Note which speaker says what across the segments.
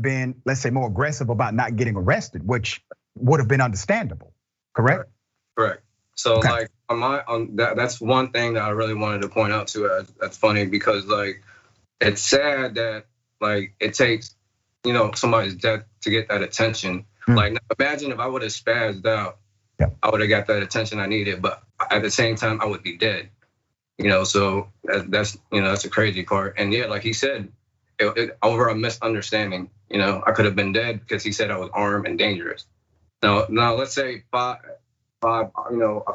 Speaker 1: been, let's say, more aggressive about not getting arrested, which would have been understandable, correct?
Speaker 2: Correct. So like that's one thing that I really wanted to point out to. That's funny because like it's sad that like it takes somebody's death to get that attention. Like now imagine if I would have spazzed out, I would have got that attention I needed, but at the same time I would be dead. So that's a crazy part. And yeah, like he said, over a misunderstanding, I could have been dead because he said I was armed and dangerous. Now let's say five, a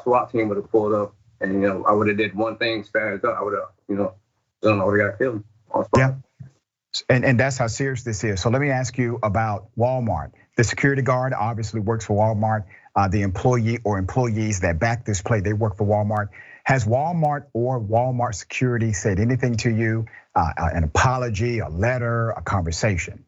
Speaker 2: SWAT team would have pulled up and I would have did one thing, spazzed up, I would have, I would have got killed on spot.
Speaker 1: Yeah. And that's how serious this is. So let me ask you about Walmart. The security guard obviously works for Walmart. The employee or employees that back this play, they work for Walmart. Has Walmart or Walmart security said anything to you? An apology, a letter, a conversation?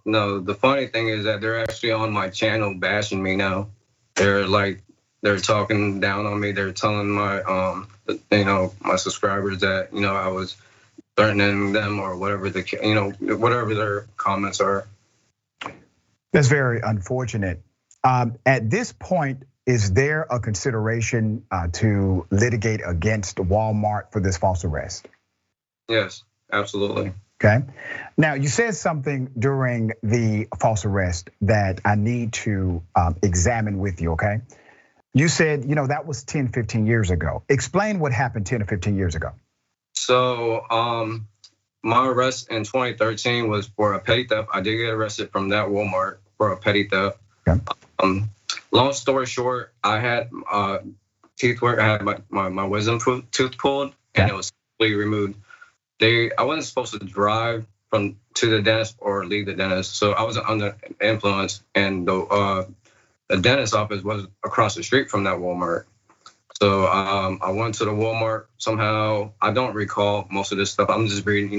Speaker 2: No, the funny thing is that they're actually on my channel bashing me now. They're talking down on me. They're telling my my subscribers that I was threatening them or whatever whatever their comments are.
Speaker 1: That's very unfortunate. At this point, is there a consideration to litigate against Walmart for this false arrest?
Speaker 2: Yes, absolutely.
Speaker 1: Okay. Now you said something during the false arrest that I need to examine with you, okay? You said, that was 10, 15 years ago. Explain what happened 10 or 15 years ago.
Speaker 2: So my arrest in 2013 was for a petty theft. I did get arrested from that Walmart for a petty theft. Okay. Long story short, I had teeth work. I had my wisdom tooth pulled, and it was completely removed. I wasn't supposed to drive to the dentist or leave the dentist, so I was under influence, and the dentist office was across the street from that Walmart. So I went to the Walmart somehow. I don't recall most of this stuff. I'm just reading.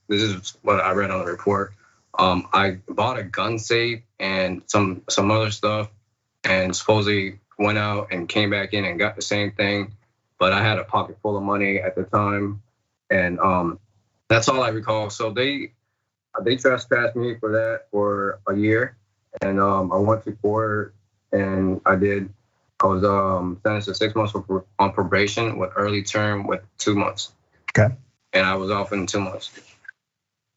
Speaker 2: This is what I read on the report. I bought a gun safe and some other stuff, and supposedly went out and came back in and got the same thing. But I had a pocket full of money at the time, and that's all I recall. So they trespassed me for that for a year, and I went to court, and I was sentenced to 6 months on probation with early term with 2 months.
Speaker 1: Okay.
Speaker 2: And I was off in 2 months.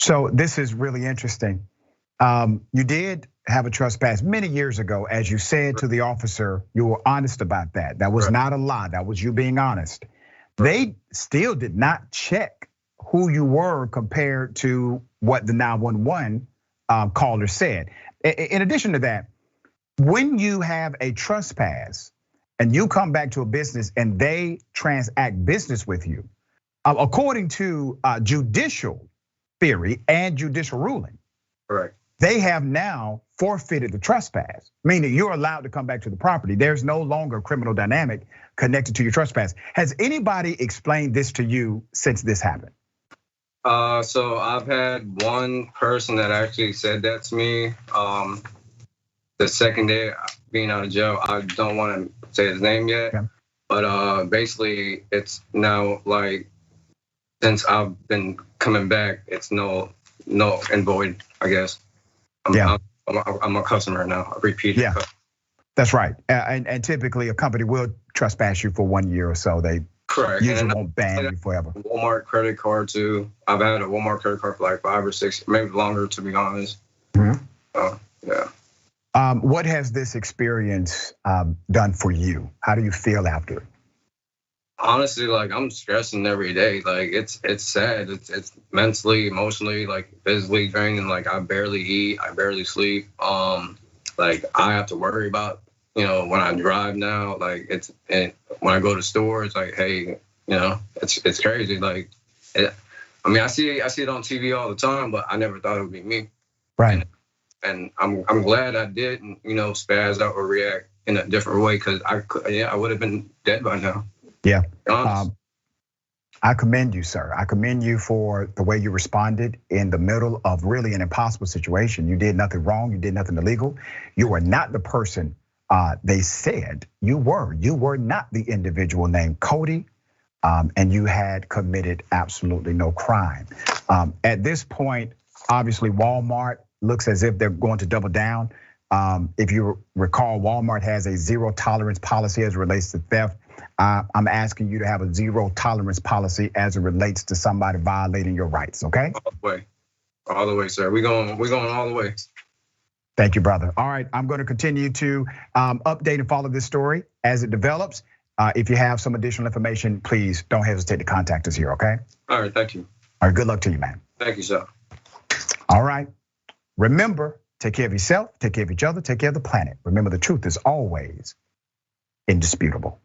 Speaker 1: So this is really interesting. You did have a trespass many years ago, as you said to the officer. You were honest about that. That was not a lie. That was you being honest. They still did not check who you were compared to what the 911 caller said. In addition to that, when you have a trespass and you come back to a business and they transact business with you, according to judicial theory and judicial ruling,
Speaker 2: correct,
Speaker 1: they have now forfeited the trespass, meaning you're allowed to come back to the property. There's no longer a criminal dynamic connected to your trespass. Has anybody explained this to you since this happened?
Speaker 2: So I've had one person that actually said that to me. The second day being out of jail, I don't want to say his name yet, but basically it's now like since I've been coming back, it's no and void, I guess. I'm a customer now, a repeat.
Speaker 1: Yeah, that's right. And typically a company will trespass you for 1 year or so. They usually won't ban you forever.
Speaker 2: Walmart credit card too. I've had a Walmart credit card for like 5 or 6, maybe longer, to be honest. Yeah.
Speaker 1: What has this experience done for you? How do you feel after it?
Speaker 2: Honestly, like I'm stressing every day. Like it's sad. It's mentally, emotionally, like physically draining. Like I barely eat, I barely sleep. Like I have to worry about, when I drive now. Like when I go to stores, like hey, it's crazy. Like I see it on TV all the time, but I never thought it would be me.
Speaker 1: Right.
Speaker 2: And I'm glad I didn't, spaz out or react in a different way, because I would have been dead by now.
Speaker 1: Yeah. I commend you, sir. I commend you for the way you responded in the middle of really an impossible situation. You did nothing wrong. You did nothing illegal. You were not the person they said you were. You were not the individual named Cody, and you had committed absolutely no crime. At this point, obviously, Walmart looks as if they're going to double down. If you recall, Walmart has a zero tolerance policy as it relates to theft. I'm asking you to have a zero tolerance policy as it relates to somebody violating your rights, okay?
Speaker 2: All the way, sir. We're going all the way.
Speaker 1: Thank you, brother. All right, I'm going to continue to update and follow this story as it develops. If you have some additional information, please don't hesitate to contact us here, okay?
Speaker 2: All right, thank you.
Speaker 1: All right, good luck to you, man.
Speaker 2: Thank you, sir.
Speaker 1: All right, remember, take care of yourself, take care of each other, take care of the planet. Remember, the truth is always indisputable.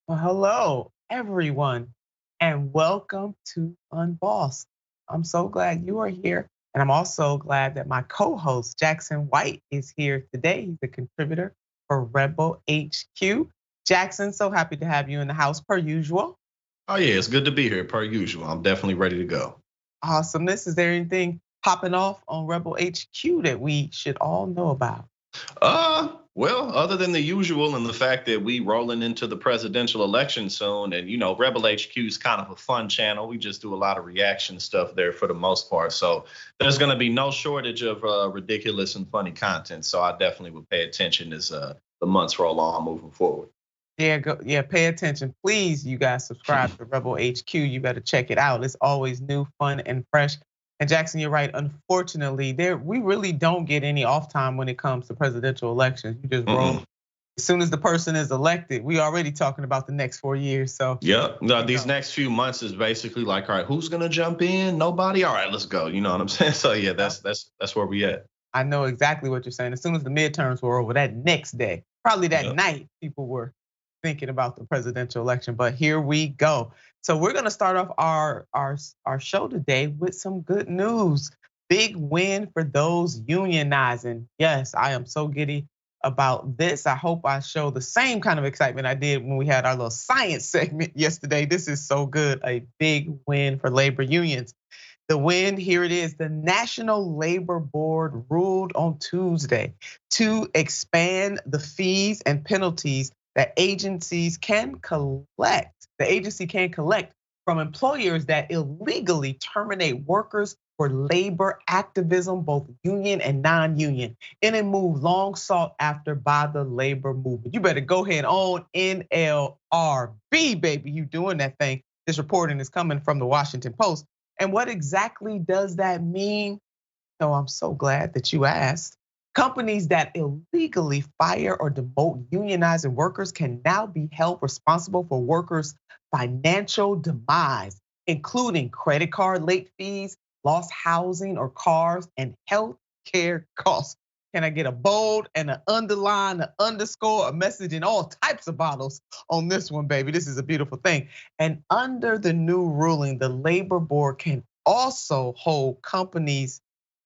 Speaker 3: Well, hello, everyone, and welcome to Unbossed. I'm so glad you are here, and I'm also glad that my co-host, Jackson White, is here today. He's a contributor for Rebel HQ. Jackson, so happy to have you in the house, per usual.
Speaker 4: Oh yeah, it's good to be here, per usual. I'm definitely ready to go.
Speaker 3: Awesomeness. Is there anything popping off on Rebel HQ that we should all know about?
Speaker 4: Well, other than the usual and the fact that we rolling into the presidential election soon, and Rebel HQ is kind of a fun channel. We just do a lot of reaction stuff there for the most part. So there's going to be no shortage of ridiculous and funny content. So I definitely would pay attention as the months roll on moving forward.
Speaker 3: Yeah, pay attention. Please, you guys subscribe to Rebel HQ. You better check it out. It's always new, fun, and fresh. And Jackson, you're right. Unfortunately, we really don't get any off time when it comes to presidential elections. You just roll. As soon as the person is elected, we already talking about the next 4 years. So
Speaker 4: yeah, no, these next few months is basically like, all right, who's gonna jump in? Nobody. All right, let's go. You know what I'm saying? So yeah, that's where we at.
Speaker 3: I know exactly what you're saying. As soon as the midterms were over, that next day, probably that night, people were thinking about the presidential election. But here we go. So we're gonna start off our show today with some good news. Big win for those unionizing. Yes, I am so giddy about this. I hope I show the same kind of excitement I did when we had our little science segment yesterday. This is so good, a big win for labor unions. The win, here it is. The National Labor Board ruled on Tuesday to expand the fees and penalties that agencies can collect. The agency can collect from employers that illegally terminate workers for labor activism, both union and non-union, in a move long sought after by the labor movement. You better go ahead on NLRB, baby. You doing that thing. This reporting is coming from the Washington Post. And what exactly does that mean? No, I'm so glad that you asked. Companies that illegally fire or demote unionizing workers can now be held responsible for workers' financial demise, including credit card late fees, lost housing or cars, and health care costs. Can I get a bold and an underline, an underscore, a message in all types of bottles on this one, baby? This is a beautiful thing. And under the new ruling, the labor board can also hold companies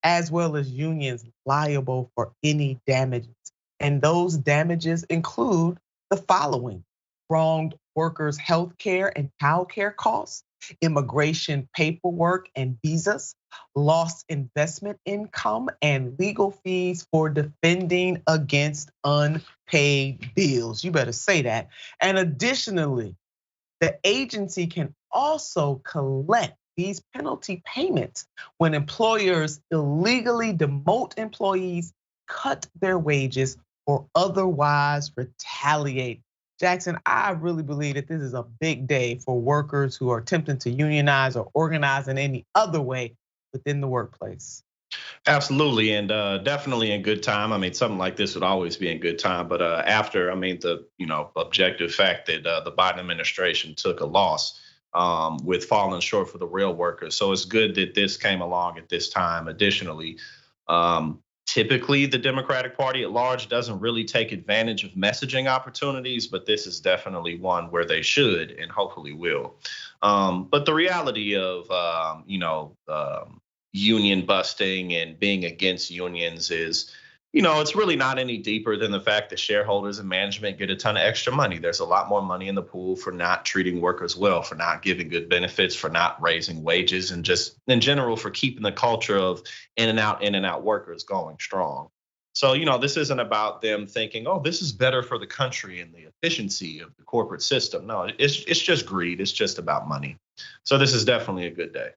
Speaker 3: as well as unions liable for any damages. And those damages include the following: wronged workers' health care and child care costs, immigration paperwork and visas, lost investment income, and legal fees for defending against unpaid bills. You better say that. And additionally, the agency can also collect these penalty payments when employers illegally demote employees, cut their wages, or otherwise retaliate. Jackson, I really believe that this is a big day for workers who are attempting to unionize or organize in any other way within the workplace.
Speaker 4: Absolutely, and definitely in good time. I mean, something like this would always be in good time, but after, I mean, the objective fact that the Biden administration took a loss with falling short for the real workers. So it's good that this came along at this time. Additionally, typically the Democratic Party at large doesn't really take advantage of messaging opportunities, but this is definitely one where they should and hopefully will. But the reality of union busting and being against unions is, it's really not any deeper than the fact that shareholders and management get a ton of extra money. There's a lot more money in the pool for not treating workers well, for not giving good benefits, for not raising wages, and just in general for keeping the culture of in and out workers going strong. So, this isn't about them thinking, oh, this is better for the country and the efficiency of the corporate system. No, it's just greed. It's just about money. So this is definitely a good day.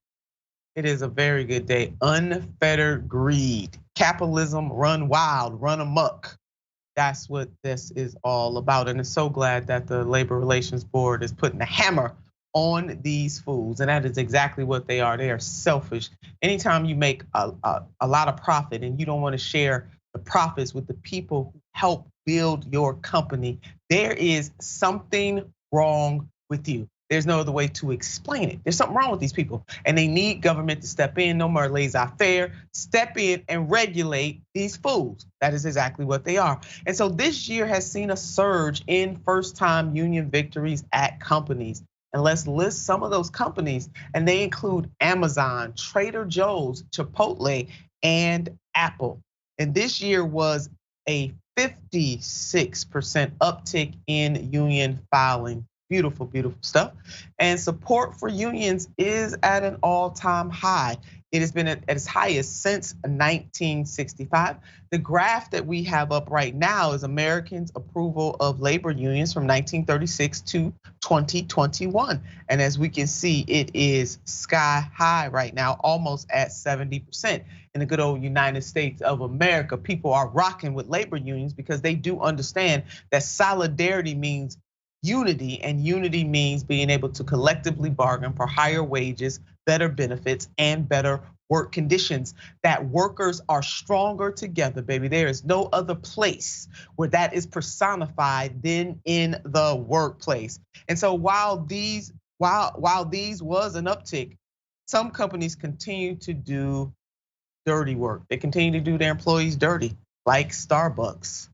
Speaker 3: It is a very good day. Unfettered greed. Capitalism run wild, run amok. That's what this is all about. And it's so glad that the Labor Relations Board is putting the hammer on these fools. And that is exactly what they are. They are selfish. Anytime you make a lot of profit and you don't want to share the profits with the people who help build your company, there is something wrong with you. There's no other way to explain it. There's something wrong with these people, and they need government to step in. No more laissez-faire. Step in and regulate these fools. That is exactly what they are. And so this year has seen a surge in first-time union victories at companies. And let's list some of those companies, and they include Amazon, Trader Joe's, Chipotle, and Apple. And this year was a 56% uptick in union filing. Beautiful, beautiful stuff. And support for unions is at an all-time high. It has been at its highest since 1965. The graph that we have up right now is Americans' approval of labor unions from 1936 to 2021. And as we can see, it is sky high right now, almost at 70%. In the good old United States of America, people are rocking with labor unions because they do understand that solidarity means unity, and unity means being able to collectively bargain for higher wages, better benefits, and better work conditions. That workers are stronger together, baby. There is no other place where that is personified than in the workplace. And so while these was an uptick, some companies continue to do dirty work. They continue to do their employees dirty, like Starbucks.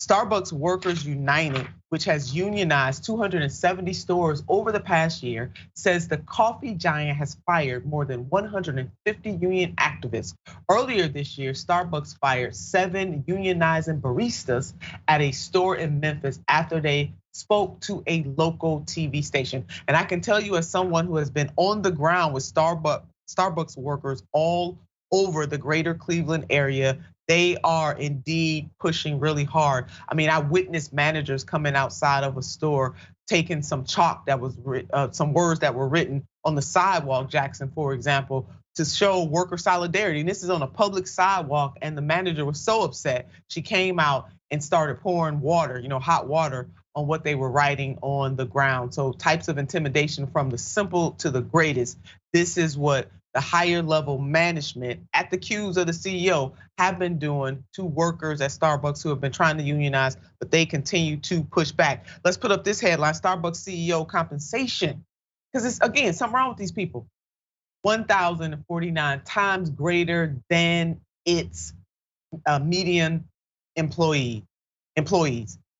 Speaker 3: Starbucks workers united which has unionized 270 stores over the past year, says the coffee giant has fired more than 150 union activists. Earlier this year, Starbucks fired 7 unionizing baristas at a store in Memphis after they spoke to a local TV station. And I can tell you, as someone who has been on the ground with Starbucks workers all over the greater Cleveland area, they are indeed pushing really hard. I mean, I witnessed managers coming outside of a store, taking some chalk that was some words that were written on the sidewalk, Jackson, for example, to show worker solidarity. And this is on a public sidewalk, and the manager was so upset, she came out and started pouring water, hot water, on what they were writing on the ground. So types of intimidation from the simple to the greatest. This is what the higher level management at the cues of the CEO have been doing to workers at Starbucks who have been trying to unionize, but they continue to push back. Let's put up this headline: Starbucks CEO compensation, because it's, again, something wrong with these people. 1,049 times greater than its median employees.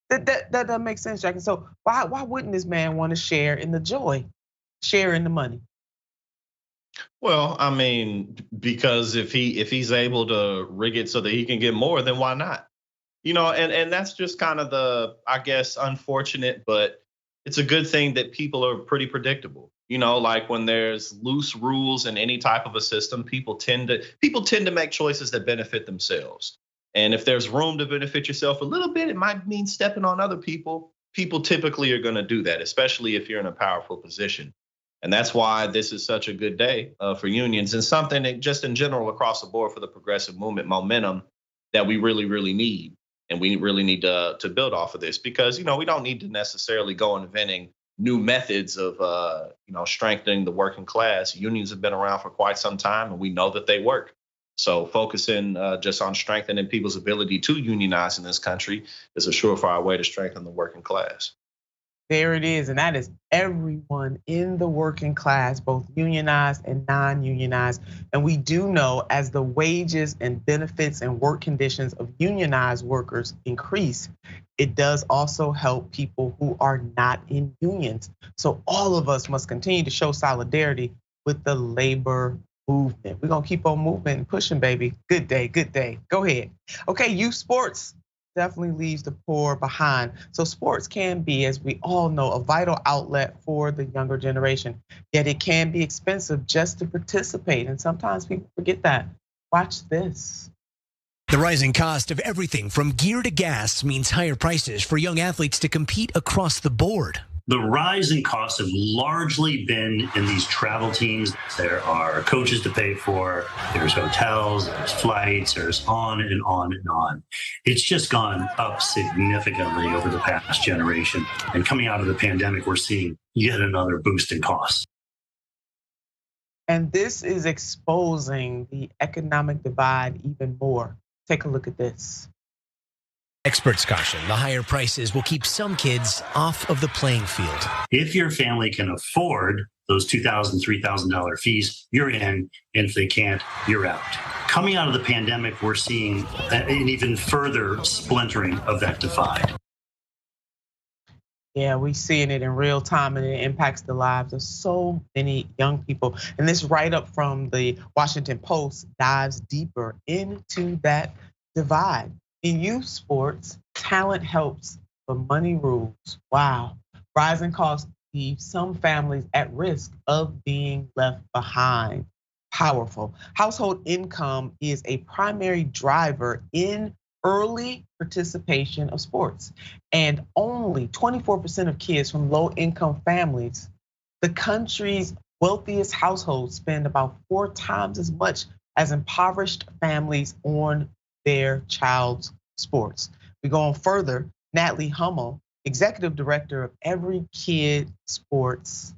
Speaker 3: That doesn't make sense, Jack. So why wouldn't this man want to share in the joy, share in the money?
Speaker 4: Well, I mean, because if he's able to rig it so that he can get more, then why not? And that's just kind of the, I guess, unfortunate, but it's a good thing that people are pretty predictable. Like when there's loose rules in any type of a system, people tend to make choices that benefit themselves. And if there's room to benefit yourself a little bit, it might mean stepping on other people. People typically are going to do that, especially if you're in a powerful position. And that's why this is such a good day for unions, and something that just in general across the board for the progressive movement momentum that we really, really need. And we really need to build off of this, because, we don't need to necessarily go inventing new methods of, strengthening the working class. Unions have been around for quite some time, and we know that they work. So focusing just on strengthening people's ability to unionize in this country is a surefire way to strengthen the working class.
Speaker 3: There it is, and that is everyone in the working class, both unionized and non-unionized. And we do know, as the wages and benefits and work conditions of unionized workers increase, it does also help people who are not in unions. So all of us must continue to show solidarity with the labor movement. We're gonna keep on moving and pushing, baby. Good day, good day. Go ahead. Okay, youth sports definitely leaves the poor behind. So sports can be, as we all know, a vital outlet for the younger generation. Yet it can be expensive just to participate, and sometimes people forget that. Watch this.
Speaker 5: The rising cost of everything from gear to gas means higher prices for young athletes to compete across the board.
Speaker 6: The rise in costs have largely been in these travel teams. There are coaches to pay for, there's hotels, there's flights, there's on and on and on. It's just gone up significantly over the past generation. And coming out of the pandemic, we're seeing yet another boost in costs.
Speaker 3: And this is exposing the economic divide even more. Take a look at this.
Speaker 5: Experts caution the higher prices will keep some kids off of the playing field.
Speaker 6: If your family can afford those $2,000, $3,000 fees, you're in. And if they can't, you're out. Coming out of the pandemic, we're seeing an even further splintering of that divide.
Speaker 3: Yeah, we're seeing it in real time, and it impacts the lives of so many young people. And this write-up from the Washington Post dives deeper into that divide. In youth sports, talent helps, but money rules. Wow. Rising costs leave some families at risk of being left behind. Powerful. Household income is a primary driver in early participation of sports. And only 24% of kids from low-income families, the country's wealthiest households, spend about 4 times as much as impoverished families on their child's sports. We go on further. Natalie Hummel, executive director of Every Kid Sports,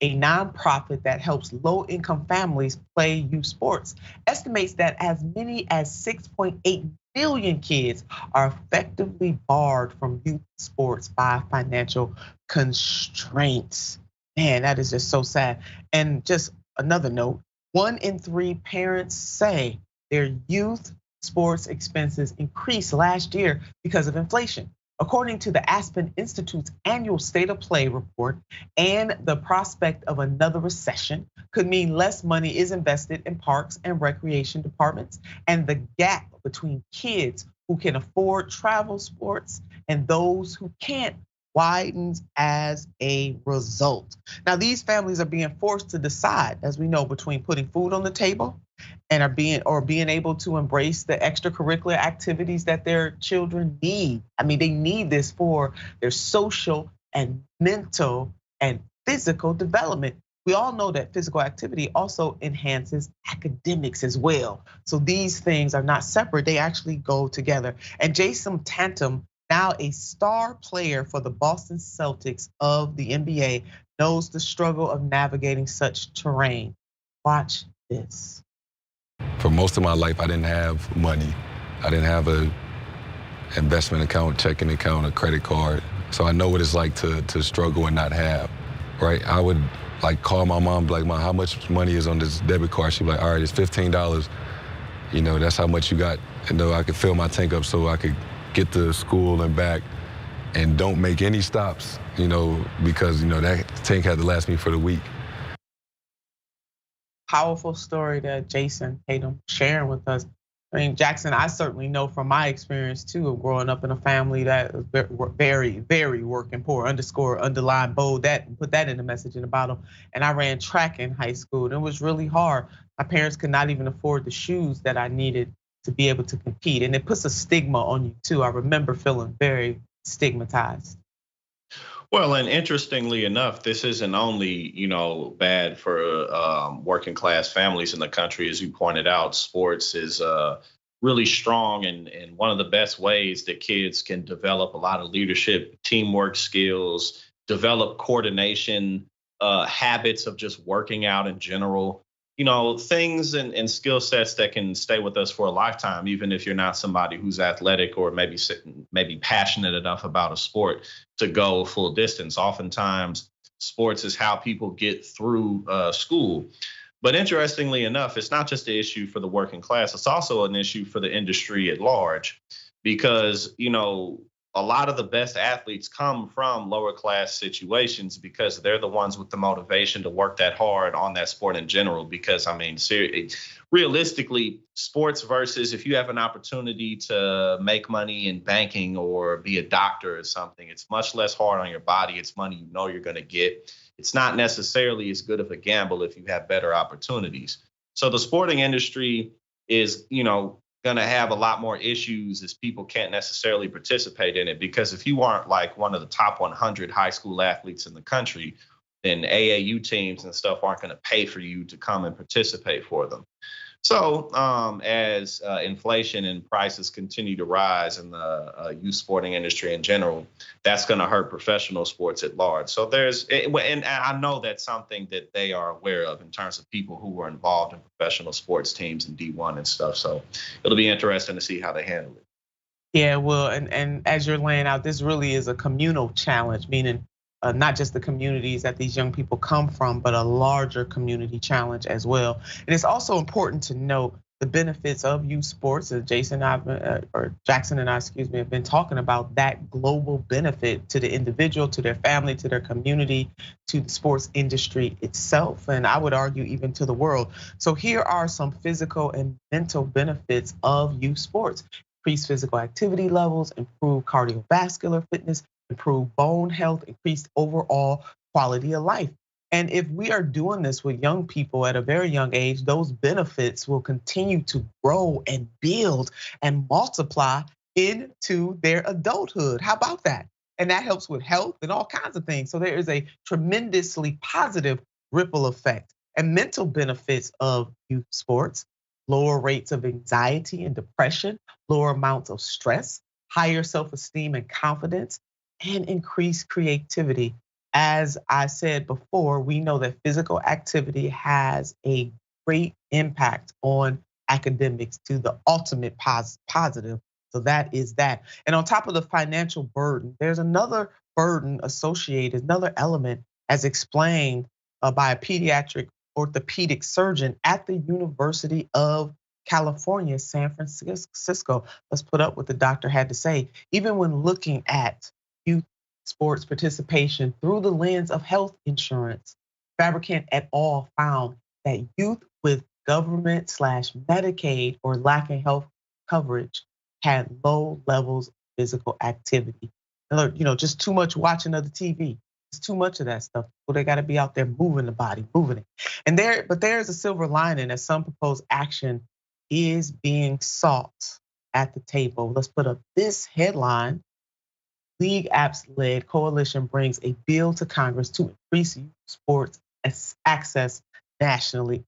Speaker 3: a nonprofit that helps low-income families play youth sports, estimates that as many as 6.8 million kids are effectively barred from youth sports by financial constraints. Man, that is just so sad. And just another note, 1 in 3 parents say their youth sports expenses increased last year because of inflation. According to the Aspen Institute's annual State of Play report, and the prospect of another recession could mean less money is invested in parks and recreation departments, and the gap between kids who can afford travel sports and those who can't widens as a result. Now, these families are being forced to decide, as we know, between putting food on the table and are being able to embrace the extracurricular activities that their children need. I mean, they need this for their social and mental and physical development. We all know that physical activity also enhances academics as well. So these things are not separate, they actually go together. And Jason Tatum, now a star player for the Boston Celtics of the NBA, knows the struggle of navigating such terrain. Watch this.
Speaker 7: For most of my life, I didn't have money. I didn't have a investment account, checking account, a credit card. So I know what it's like to struggle and not have, right? I would like call my mom, like, Mom, how much money is on this debit card? She'd be like, all right, it's $15. You know, that's how much you got. And though I could fill my tank up so I could get to school and back and don't make any stops, you know, because, you know, that tank had to last me for the week.
Speaker 3: Powerful story that Jason Tatum sharing with us. I mean, Jackson, I certainly know from my experience too of growing up in a family that was very, very working poor, underline, bold that, and put that in the message in the bottom. And I ran track in high school, and it was really hard. My parents could not even afford the shoes that I needed to be able to compete. And it puts a stigma on you too. I remember feeling very stigmatized.
Speaker 4: Well, and interestingly enough, this isn't only, you know, bad for working class families in the country. As you pointed out, sports is really strong and one of the best ways that kids can develop a lot of leadership, teamwork skills, develop coordination, habits of just working out in general. You know, things and skill sets that can stay with us for a lifetime, even if you're not somebody who's athletic or maybe passionate enough about a sport to go full distance. Oftentimes, sports is how people get through school. But interestingly enough, it's not just an issue for the working class. It's also an issue for the industry at large, because, you know, a lot of the best athletes come from lower class situations because they're the ones with the motivation to work that hard on that sport in general. Because, I mean, realistically, sports versus if you have an opportunity to make money in banking or be a doctor or something, it's much less hard on your body. It's money you know you're going to get. It's not necessarily as good of a gamble if you have better opportunities. So the sporting industry is, you know, going to have a lot more issues as people can't necessarily participate in it, because if you aren't like one of the top 100 high school athletes in the country, then AAU teams and stuff aren't going to pay for you to come and participate for them. So as inflation and prices continue to rise in the youth sporting industry in general, that's going to hurt professional sports at large. So and I know that's something that they are aware of in terms of people who were involved in professional sports teams and D1 and stuff. So it'll be interesting to see how they handle it.
Speaker 3: Yeah, well, and as you're laying out, this really is a communal challenge, meaning not just the communities that these young people come from, but a larger community challenge as well. And it's also important to note the benefits of youth sports. As Jackson and I, have been talking about that global benefit to the individual, to their family, to their community, to the sports industry itself, and I would argue even to the world. So here are some physical and mental benefits of youth sports: increased physical activity levels, improved cardiovascular fitness, improve bone health, increased overall quality of life. And if we are doing this with young people at a very young age, those benefits will continue to grow and build and multiply into their adulthood. How about that? And that helps with health and all kinds of things. So there is a tremendously positive ripple effect. And mental benefits of youth sports: lower rates of anxiety and depression, lower amounts of stress, higher self-esteem and confidence, and increased creativity. As I said before, we know that physical activity has a great impact on academics to the ultimate positive. So that is that. And on top of the financial burden, there's another burden associated, another element, as explained by a pediatric orthopedic surgeon at the University of California, San Francisco. Let's put up what the doctor had to say. Even when looking at youth sports participation through the lens of health insurance, Fabricant et al. Found that youth with government/Medicaid or lacking health coverage had low levels of physical activity. Just too much watching of the TV. It's too much of that stuff. Well, they got to be out there moving the body, moving it. But there's a silver lining as some proposed action is being sought at the table. Let's put up this headline. League Apps-led coalition brings a bill to Congress to increase youth sports access nationally.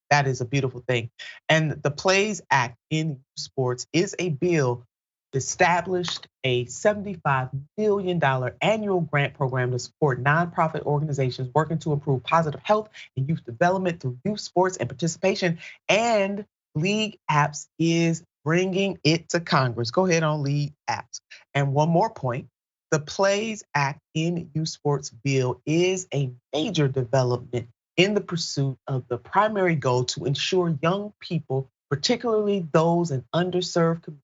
Speaker 3: That is a beautiful thing. And the Plays Act in youth sports is a bill established a $75 million annual grant program to support nonprofit organizations working to improve positive health and youth development through youth sports and participation. And League Apps is bringing it to Congress. Go ahead on League Apps. And one more point, the Plays Act in youth sports bill is a major development in the pursuit of the primary goal to ensure young people, particularly those in underserved communities,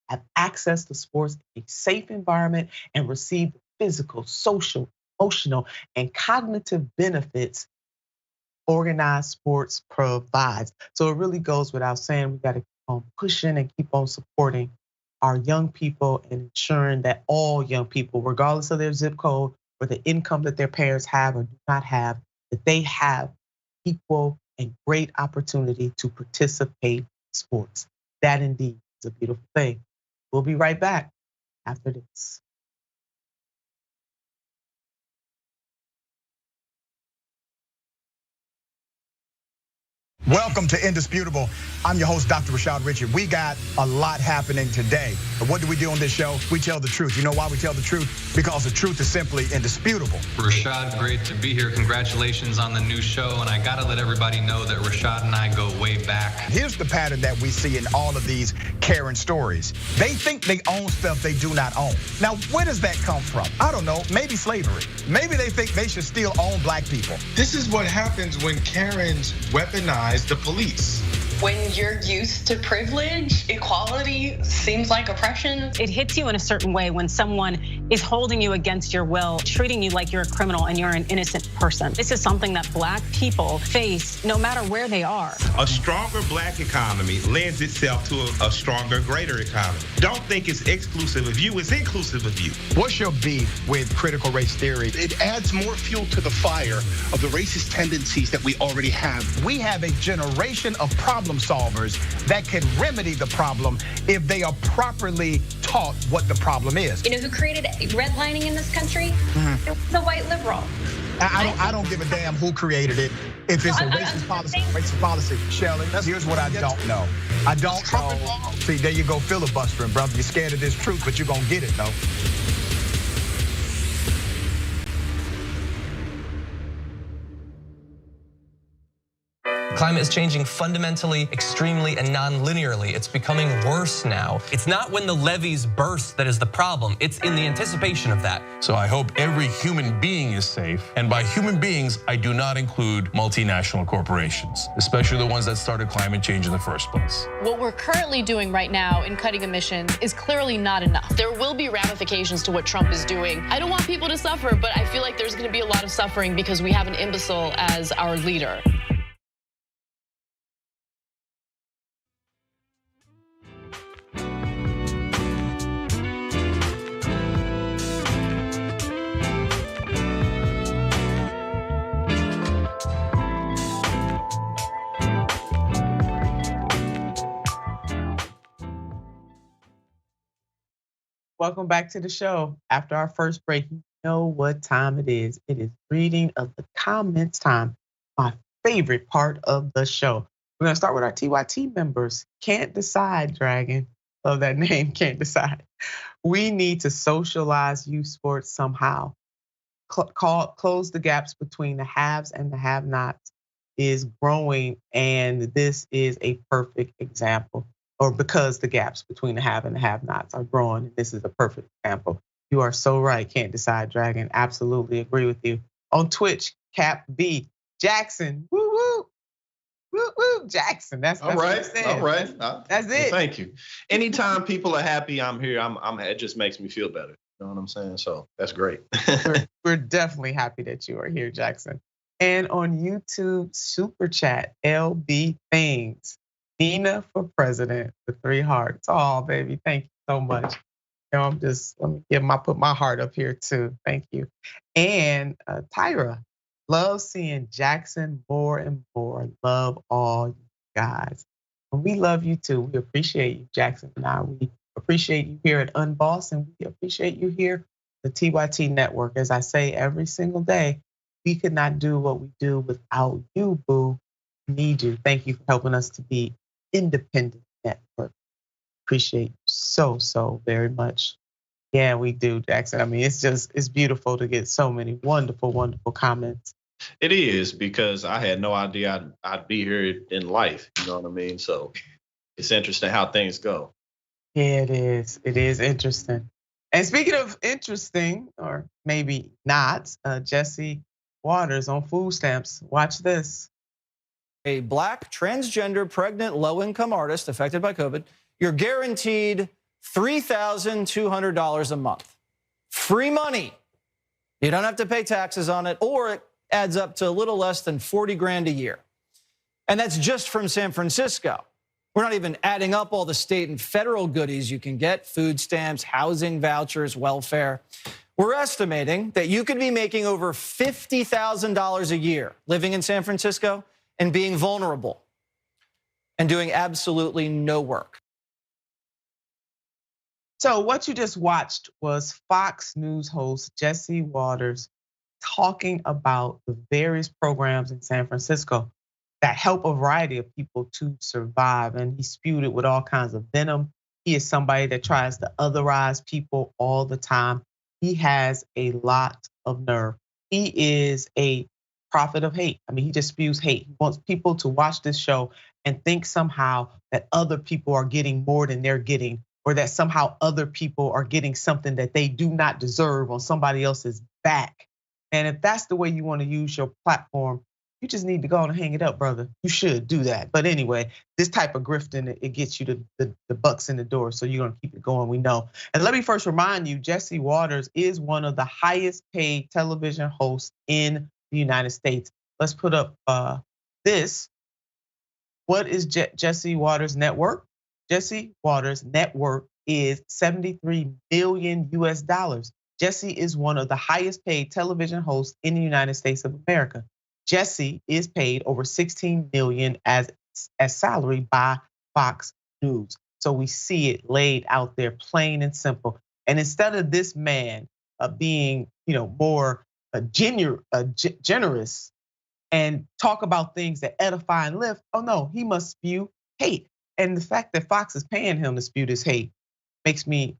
Speaker 3: have access to sports in a safe environment and receive the physical, social, emotional, and cognitive benefits organized sports provides. So it really goes without saying, we got to keep on pushing and keep on supporting our young people and ensuring that all young people, regardless of their zip code or the income that their parents have or do not have, that they have equal and great opportunity to participate in sports. That indeed is a beautiful thing. We'll be right back after this.
Speaker 1: Welcome to Indisputable. I'm your host, Dr. Rashad Richard. We got a lot happening today. But what do we do on this show? We tell the truth. You know why we tell the truth? Because the truth is simply indisputable.
Speaker 8: Rashad, great to be here. Congratulations on the new show. And I gotta let everybody know that Rashad and I go way back.
Speaker 1: Here's the pattern that we see in all of these Karen stories. They think they own stuff they do not own. Now, where does that come from? I don't know, maybe slavery. Maybe they think they should still own black people.
Speaker 9: This is what happens when Karens weaponize the police.
Speaker 10: When you're used to privilege, equality seems like oppression.
Speaker 11: It hits you in a certain way when someone is holding you against your will, treating you like you're a criminal and you're an innocent person. This is something that black people face no matter where they are.
Speaker 12: A stronger black economy lends itself to a stronger, greater economy. Don't think it's exclusive of you, it's inclusive of you.
Speaker 1: What's your beef with critical race theory?
Speaker 13: It adds more fuel to the fire of the racist tendencies that we already have.
Speaker 1: We have a generation of problem solvers that can remedy the problem if they are properly taught what the problem is.
Speaker 14: You know who created redlining in this country? It was the white liberal.
Speaker 1: I don't give a damn who created it. If it's a racist policy, Shelley, here's what I don't know. I don't know. See, there you go filibustering, brother. You're scared of this truth, but you're gonna get it though.
Speaker 15: Climate is changing fundamentally, extremely, and non-linearly. It's becoming worse now. It's not when the levees burst that is the problem. It's in the anticipation of that.
Speaker 16: So I hope every human being is safe. And by human beings, I do not include multinational corporations, especially the ones that started climate change in the first place.
Speaker 17: What we're currently doing right now in cutting emissions is clearly not enough. There will be ramifications to what Trump is doing. I don't want people to suffer, but I feel like there's gonna be a lot of suffering because we have an imbecile as our leader.
Speaker 3: Welcome back to the show. After our first break, you know what time it is. It is reading of the comments time, my favorite part of the show. We're gonna start with our TYT members. Can't decide, Dragon. Love that name, can't decide. We need to socialize youth sports somehow. Close the gaps between the haves and the have-nots is growing, and this is a perfect example. Or because the gaps between the have and the have-nots are growing. This is a perfect example. You are so right, can't decide, Dragon. Absolutely agree with you. On Twitch, Cap B, Jackson, woo woo. Woo, woo, Jackson. That's
Speaker 4: all right. All right.
Speaker 3: That's it.
Speaker 4: Thank you. Anytime people are happy, I'm here. It just makes me feel better. You know what I'm saying? So that's great.
Speaker 3: We're definitely happy that you are here, Jackson. And on YouTube, Super Chat, LB Things. Nina for president with 3 hearts. Oh, baby, thank you so much. Let me put my heart up here too. Thank you. And Tyra, love seeing Jackson more and more. Love all you guys. And we love you too. We appreciate you, Jackson and I. We appreciate you here at Unbossed, and we appreciate you here, the TYT Network. As I say every single day, we could not do what we do without you, boo. We need you. Thank you for helping us to be independent network. Appreciate you so very much. Yeah, we do, Jackson. I mean, it's beautiful to get so many wonderful comments.
Speaker 4: It is, because I had no idea I'd be here in life. You know what I mean? So it's interesting how things go.
Speaker 3: Yeah, it is. It is interesting. And speaking of interesting, or maybe not, Jesse Waters on food stamps. Watch this.
Speaker 18: A Black, transgender, pregnant, low-income artist affected by COVID, you're guaranteed $3,200 a month. Free money. You don't have to pay taxes on it, or it adds up to a little less than 40 grand a year. And that's just from San Francisco. We're not even adding up all the state and federal goodies you can get: food stamps, housing vouchers, welfare. We're estimating that you could be making over $50,000 a year living in San Francisco and being vulnerable and doing absolutely no work.
Speaker 3: So what you just watched was Fox News host Jesse Waters talking about the various programs in San Francisco that help a variety of people to survive. And he spewed it with all kinds of venom. He is somebody that tries to otherize people all the time. He has a lot of nerve. He is a prophet of hate. I mean, he just spews hate. He wants people to watch this show and think somehow that other people are getting more than they're getting, or that somehow other people are getting something that they do not deserve on somebody else's back. And if that's the way you want to use your platform, you just need to go and hang it up, brother. You should do that. But anyway, this type of grifting, it gets you the bucks in the door. So you're gonna keep it going, we know. And let me first remind you, Jesse Waters is one of the highest paid television hosts in the United States. Let's put up this. What is Jesse Waters' net worth? Jesse Waters' net worth is $73 million US. Jesse is one of the highest paid television hosts in the United States of America. Jesse is paid over $16 million as salary by Fox News. So we see it laid out there, plain and simple. And instead of this man being, more generous and talk about things that edify and lift, oh no, he must spew hate. And the fact that Fox is paying him to spew this hate makes me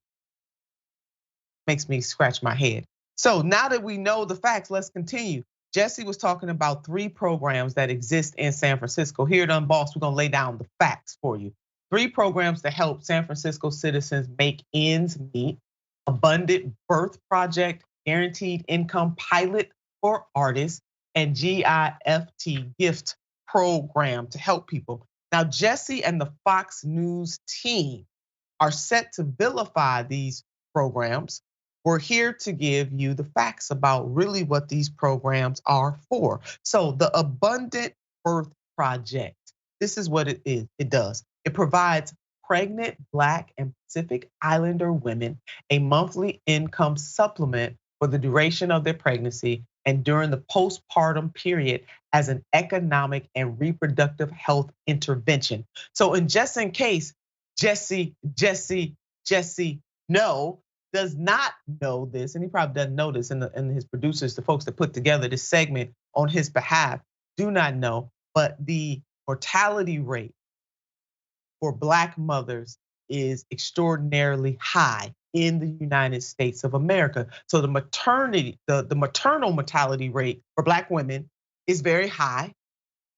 Speaker 3: scratch my head. So now that we know the facts, let's continue. Jesse was talking about 3 programs that exist in San Francisco. Here at Unbossed, we're gonna lay down the facts for you. 3 programs to help San Francisco citizens make ends meet: Abundant Birth Project, Guaranteed Income Pilot for Artists, and GIFT Gift Program to help people. Now, Jesse and the Fox News team are set to vilify these programs. We're here to give you the facts about really what these programs are for. So the Abundant Birth Project, this is what it is. It does. It provides pregnant Black and Pacific Islander women a monthly income supplement for the duration of their pregnancy and during the postpartum period as an economic and reproductive health intervention. So just in case Jesse does not know this, and he probably doesn't know this, and his producers, the folks that put together this segment on his behalf, do not know, but the mortality rate for Black mothers is extraordinarily high in the United States of America. So the maternal mortality rate for Black women is very high,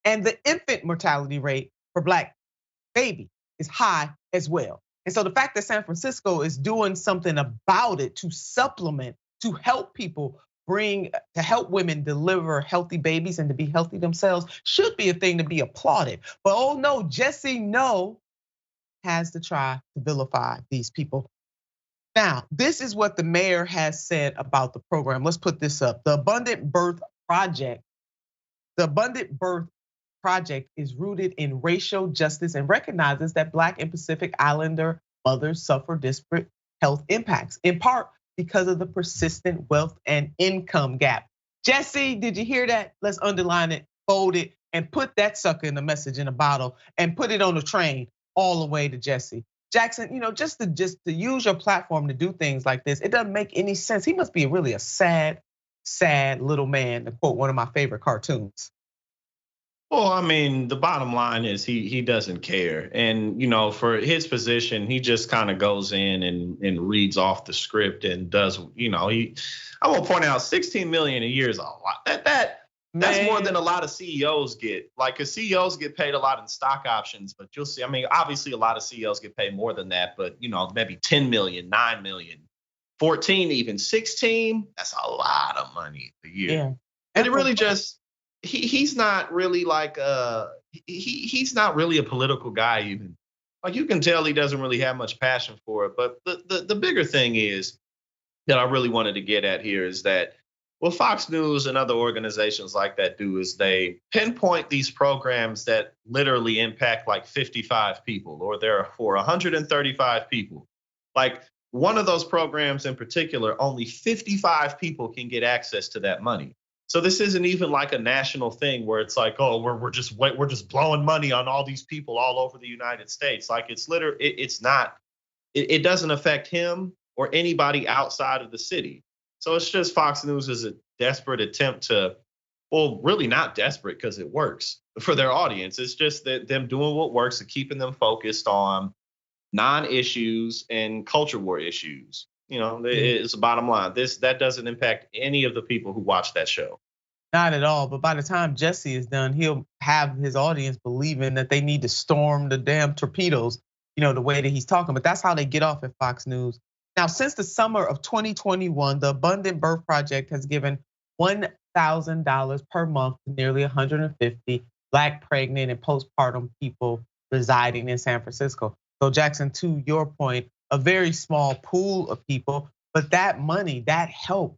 Speaker 3: and the infant mortality rate for Black baby is high as well. And so the fact that San Francisco is doing something about it to supplement, to help people help women deliver healthy babies and to be healthy themselves should be a thing to be applauded. But oh no, Jesse No has to try to vilify these people. Now, this is what the mayor has said about the program. Let's put this up. The Abundant Birth Project is rooted in racial justice and recognizes that Black and Pacific Islander mothers suffer disparate health impacts, in part because of the persistent wealth and income gap. Jesse, did you hear that? Let's underline it, fold it, and put that sucker in the message in a bottle and put it on the train all the way to Jesse. Jackson, just to use your platform to do things like this, it doesn't make any sense. He must be really a sad little man, to quote one of my favorite cartoons.
Speaker 4: Well, I mean, the bottom line is he doesn't care. And, for his position, he just kind of goes in and reads off the script and does, I will point out 16 million a year is a lot. That's more than a lot of CEOs get. Like, cause CEOs get paid a lot in stock options, but you'll see, I mean, obviously a lot of CEOs get paid more than that, but maybe 10 million, 9 million, 14, even 16, that's a lot of money a year. Yeah. And it really just, he's not really like he's not really a political guy even. Like, you can tell he doesn't really have much passion for it. But the bigger thing is that I really wanted to get at here is that what Fox News and other organizations like that do is they pinpoint these programs that literally impact like 55 people, or they're for 135 people. Like, one of those programs in particular, only 55 people can get access to that money. So this isn't even like a national thing where it's like, oh, we're just blowing money on all these people all over the United States. Like, it's literally, it's not, it doesn't affect him or anybody outside of the city. So it's just Fox News is a desperate attempt to, well, really not desperate because it works for their audience. It's just that them doing what works and keeping them focused on non-issues and culture war issues. It's the bottom line. That doesn't impact any of the people who watch that show.
Speaker 3: Not at all. But by the time Jesse is done, he'll have his audience believing that they need to storm the damn torpedoes, the way that he's talking. But that's how they get off at Fox News. Now, since the summer of 2021, the Abundant Birth Project has given $1,000 per month to nearly 150 Black pregnant and postpartum people residing in San Francisco. So Jackson, to your point, a very small pool of people, but that money, that help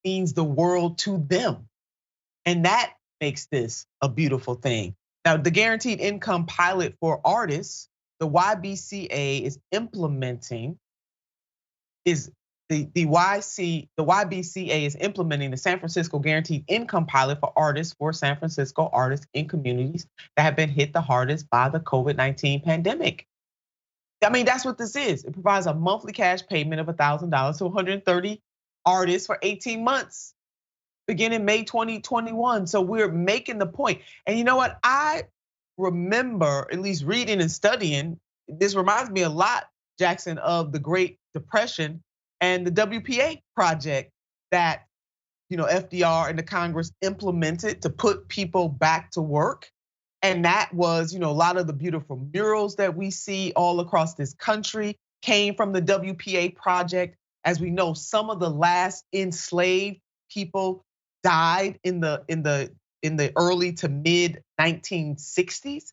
Speaker 3: means the world to them. And that makes this a beautiful thing. Now, the guaranteed income pilot for artists, the YBCA is implementing, the YBCA is implementing the San Francisco guaranteed income pilot for artists for San Francisco artists in communities that have been hit the hardest by the COVID-19 pandemic. I mean, that's what this is. It provides a monthly cash payment of $1,000 to 130 artists for 18 months, beginning May 2021. So we're making the point. And you know what? I remember at least reading and studying, this reminds me a lot, Jackson, of the Great Depression and the WPA project that FDR and the Congress implemented to put people back to work. And that was, a lot of the beautiful murals that we see all across this country came from the WPA project. As we know, some of the last enslaved people died in the early to mid 1960s.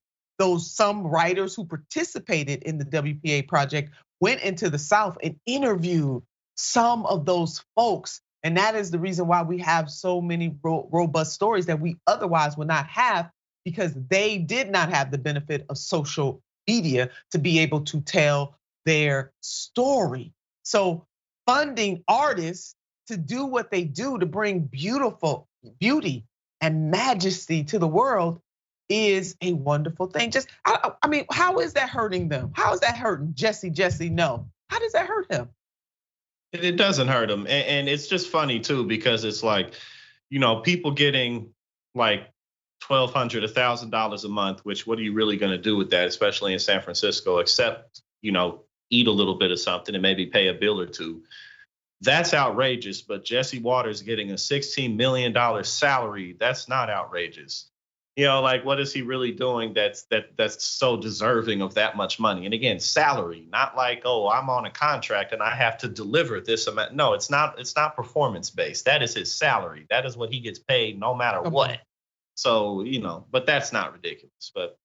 Speaker 3: Some writers who participated in the WPA project went into the South and interviewed some of those folks. And that is the reason why we have so many robust stories that we otherwise would not have, because they did not have the benefit of social media to be able to tell their story. So funding artists to do what they do to bring beauty and majesty to the world is a wonderful thing. I mean, how is that hurting them? How is that hurting Jesse No? How does that hurt him?
Speaker 4: It doesn't hurt him. And it's just funny too, because it's like, people getting like $1,200, $1,000 a month, which what are you really going to do with that, especially in San Francisco, except, eat a little bit of something and maybe pay a bill or two. That's outrageous. But Jesse Waters getting a $16 million salary, that's not outrageous. You know, like what is he really doing that's so deserving of that much money? And again, salary, not like, oh, I'm on a contract and I have to deliver this amount. No, it's not performance based. That is his salary. That is what he gets paid no matter what. So, you know, but that's not ridiculous. But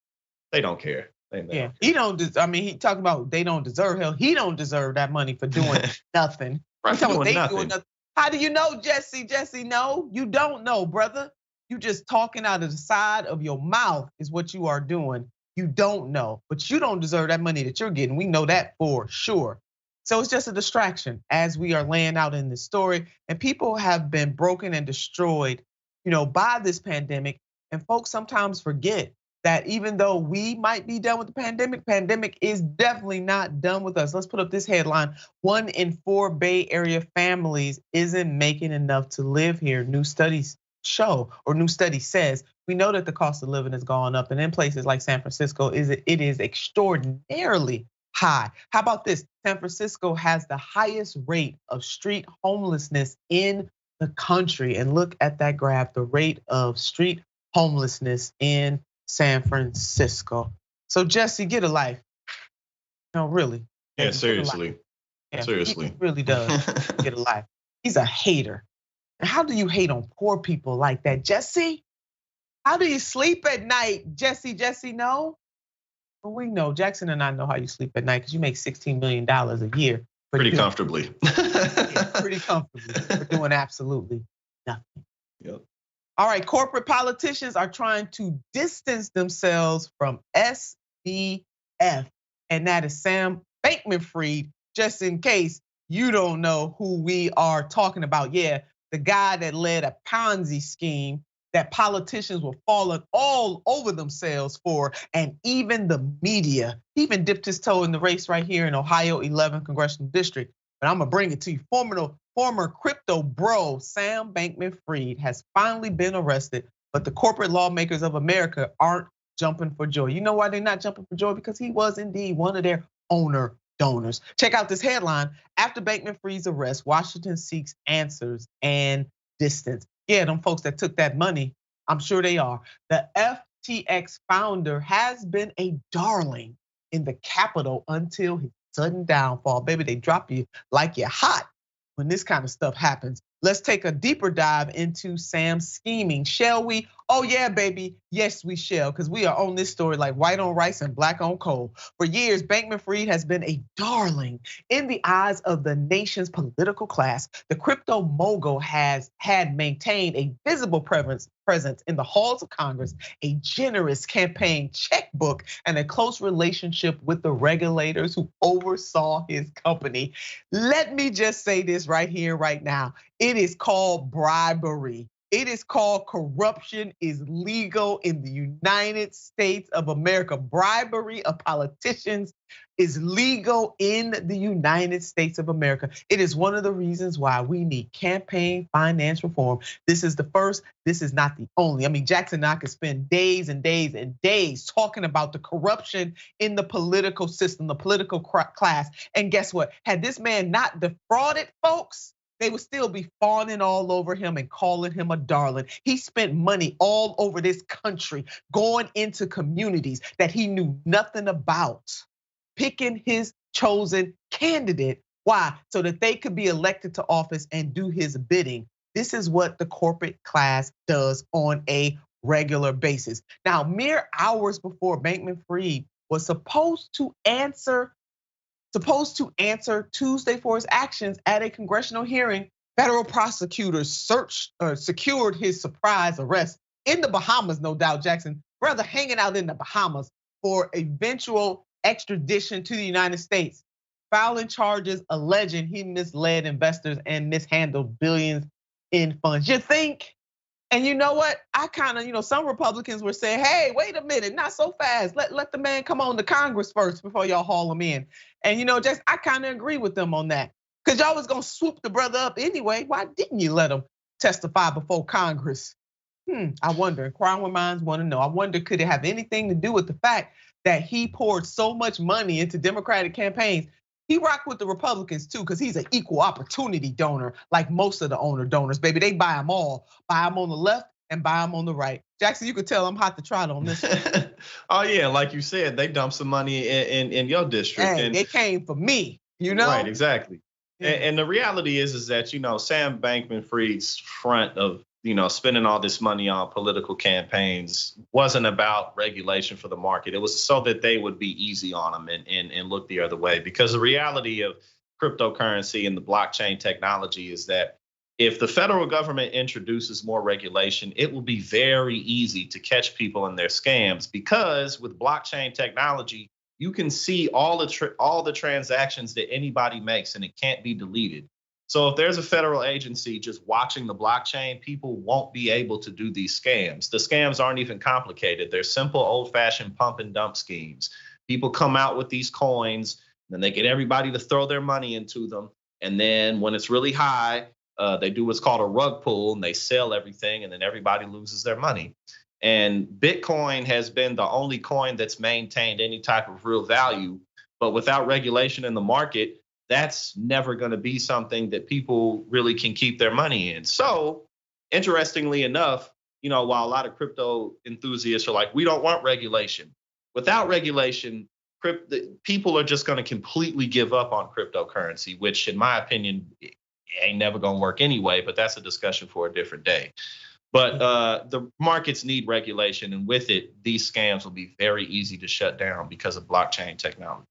Speaker 4: they don't care.
Speaker 3: Yeah, he don't. I mean, he talking about they don't deserve hell. He don't deserve that money for doing nothing.
Speaker 4: Right,
Speaker 3: Doing nothing. How do you know, Jesse? Jesse, no, you don't know, brother. You just talking out of the side of your mouth is what you are doing. You don't know, but you don't deserve that money that you're getting. We know that for sure. So it's just a distraction as we are laying out in this story. And people have been broken and destroyed, by this pandemic. And folks sometimes forget that even though we might be done with the pandemic is definitely not done with us. Let's put up this headline. 1 in 4 Bay Area families isn't making enough to live here. New studies show, or new study says, we know that the cost of living has gone up, and in places like San Francisco, it is extraordinarily high. How about this? San Francisco has the highest rate of street homelessness in the country. And look at that graph, the rate of street homelessness in San Francisco. So Jesse, get a life. No, really.
Speaker 4: Yeah, seriously.
Speaker 3: Yeah,
Speaker 4: seriously.
Speaker 3: He really does get a life. He's a hater. And how do you hate on poor people like that, Jesse? How do you sleep at night, Jesse? Jesse, no? Well, we know, Jackson and I know how you sleep at night because you make $16 million a year.
Speaker 4: Pretty comfortably.
Speaker 3: Pretty comfortably for doing absolutely nothing.
Speaker 4: Yep.
Speaker 3: All right, corporate politicians are trying to distance themselves from SBF, and that is Sam Bankman-Fried, just in case you don't know who we are talking about. Yeah, the guy that led a Ponzi scheme that politicians were falling all over themselves for, and even the media. He even dipped his toe in the race right here in Ohio 11th Congressional District. But I'm gonna bring it to you. Former crypto bro Sam Bankman-Fried has finally been arrested, but the corporate lawmakers of America aren't jumping for joy. You know why they're not jumping for joy? Because he was indeed one of their owner donors. Check out this headline. After Bankman-Fried's arrest, Washington seeks answers and distance. Yeah, them folks that took that money, I'm sure they are. The FTX founder has been a darling in the Capitol until his sudden downfall. Baby, they drop you like you're hot when this kind of stuff happens. Let's take a deeper dive into Sam's scheming, shall we? Oh yeah, baby, yes we shall, because we are on this story like white on rice and black on coal. For years, Bankman-Fried has been a darling in the eyes of the nation's political class. The crypto mogul had maintained a visible presence in the halls of Congress, a generous campaign checkbook, and a close relationship with the regulators who oversaw his company. Let me just say this right here, right now. It is called bribery. It is called corruption is legal in the United States of America. Bribery of politicians is legal in the United States of America. It is one of the reasons why we need campaign finance reform. This is the first, this is not the only. I mean, Jackson and I could spend days and days and days talking about the corruption in the political system, the political class. And guess what? Had this man not defrauded folks, they would still be fawning all over him and calling him a darling. He spent money all over this country, going into communities that he knew nothing about, picking his chosen candidate. Why? So that they could be elected to office and do his bidding. This is what the corporate class does on a regular basis. Now, mere hours before Bankman-Fried was supposed to answer Tuesday for his actions at a congressional hearing, federal prosecutors secured his surprise arrest in the Bahamas, no doubt, Jackson. Brother hanging out in the Bahamas for eventual extradition to the United States, filing charges alleging he misled investors and mishandled billions in funds. You think? And you know what? I kind of, some Republicans were saying, hey, wait a minute, not so fast. Let the man come on to Congress first before y'all haul him in. And just I kind of agree with them on that. Because y'all was gonna swoop the brother up anyway. Why didn't you let him testify before Congress? I wonder, inquiring minds want to know. I wonder, could it have anything to do with the fact that he poured so much money into Democratic campaigns? He rocked with the Republicans too, because he's an equal opportunity donor, like most of the donors, baby. They buy them all. Buy them on the left, and buy them on the right. Jackson, you could tell I'm hot to trot on this one.
Speaker 4: Oh yeah, like you said, they dumped some money in your district.
Speaker 3: Hey,
Speaker 4: and
Speaker 3: it came for me, you know?
Speaker 4: Right, exactly.
Speaker 3: Yeah.
Speaker 4: And the reality is that, Sam Bankman-Fried's front of, spending all this money on political campaigns wasn't about regulation for the market. It was so that they would be easy on them and look the other way. Because the reality of cryptocurrency and the blockchain technology is that if the federal government introduces more regulation, it will be very easy to catch people in their scams, because with blockchain technology, you can see all the transactions that anybody makes, and it can't be deleted. So if there's a federal agency just watching the blockchain, people won't be able to do these scams. The scams aren't even complicated. They're simple, old-fashioned pump and dump schemes. People come out with these coins, and they get everybody to throw their money into them. And then when it's really high, they do what's called a rug pull, and they sell everything, and then everybody loses their money. And Bitcoin has been the only coin that's maintained any type of real value. But without regulation in the market, that's never going to be something that people really can keep their money in. So, interestingly enough, while a lot of crypto enthusiasts are like, we don't want regulation. Without regulation, people are just going to completely give up on cryptocurrency, which in my opinion, ain't never going to work anyway, but that's a discussion for a different day. But the markets need regulation, and with it, these scams will be very easy to shut down because of blockchain technology.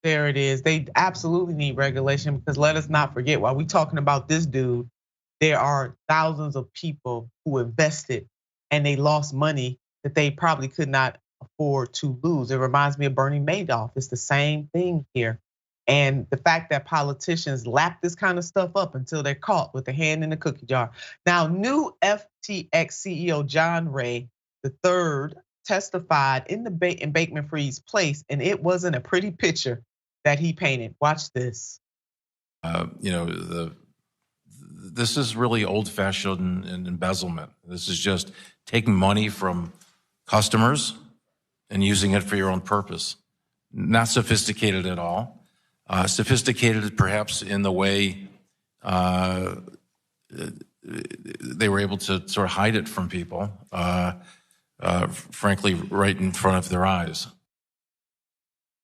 Speaker 3: There it is. They absolutely need regulation, because let us not forget, while we're talking about this dude, there are thousands of people who invested and they lost money that they probably could not afford to lose. It reminds me of Bernie Madoff. It's the same thing here. And the fact that politicians lap this kind of stuff up until they're caught with their hand in the cookie jar. Now, new FTX CEO John Ray III testified in Bankman-Fried's place, and it wasn't a pretty picture that he painted. Watch this.
Speaker 19: This is really old-fashioned embezzlement. This is just taking money from customers and using it for your own purpose. Not sophisticated at all. Sophisticated perhaps in the way they were able to sort of hide it from people, frankly, right in front of their eyes.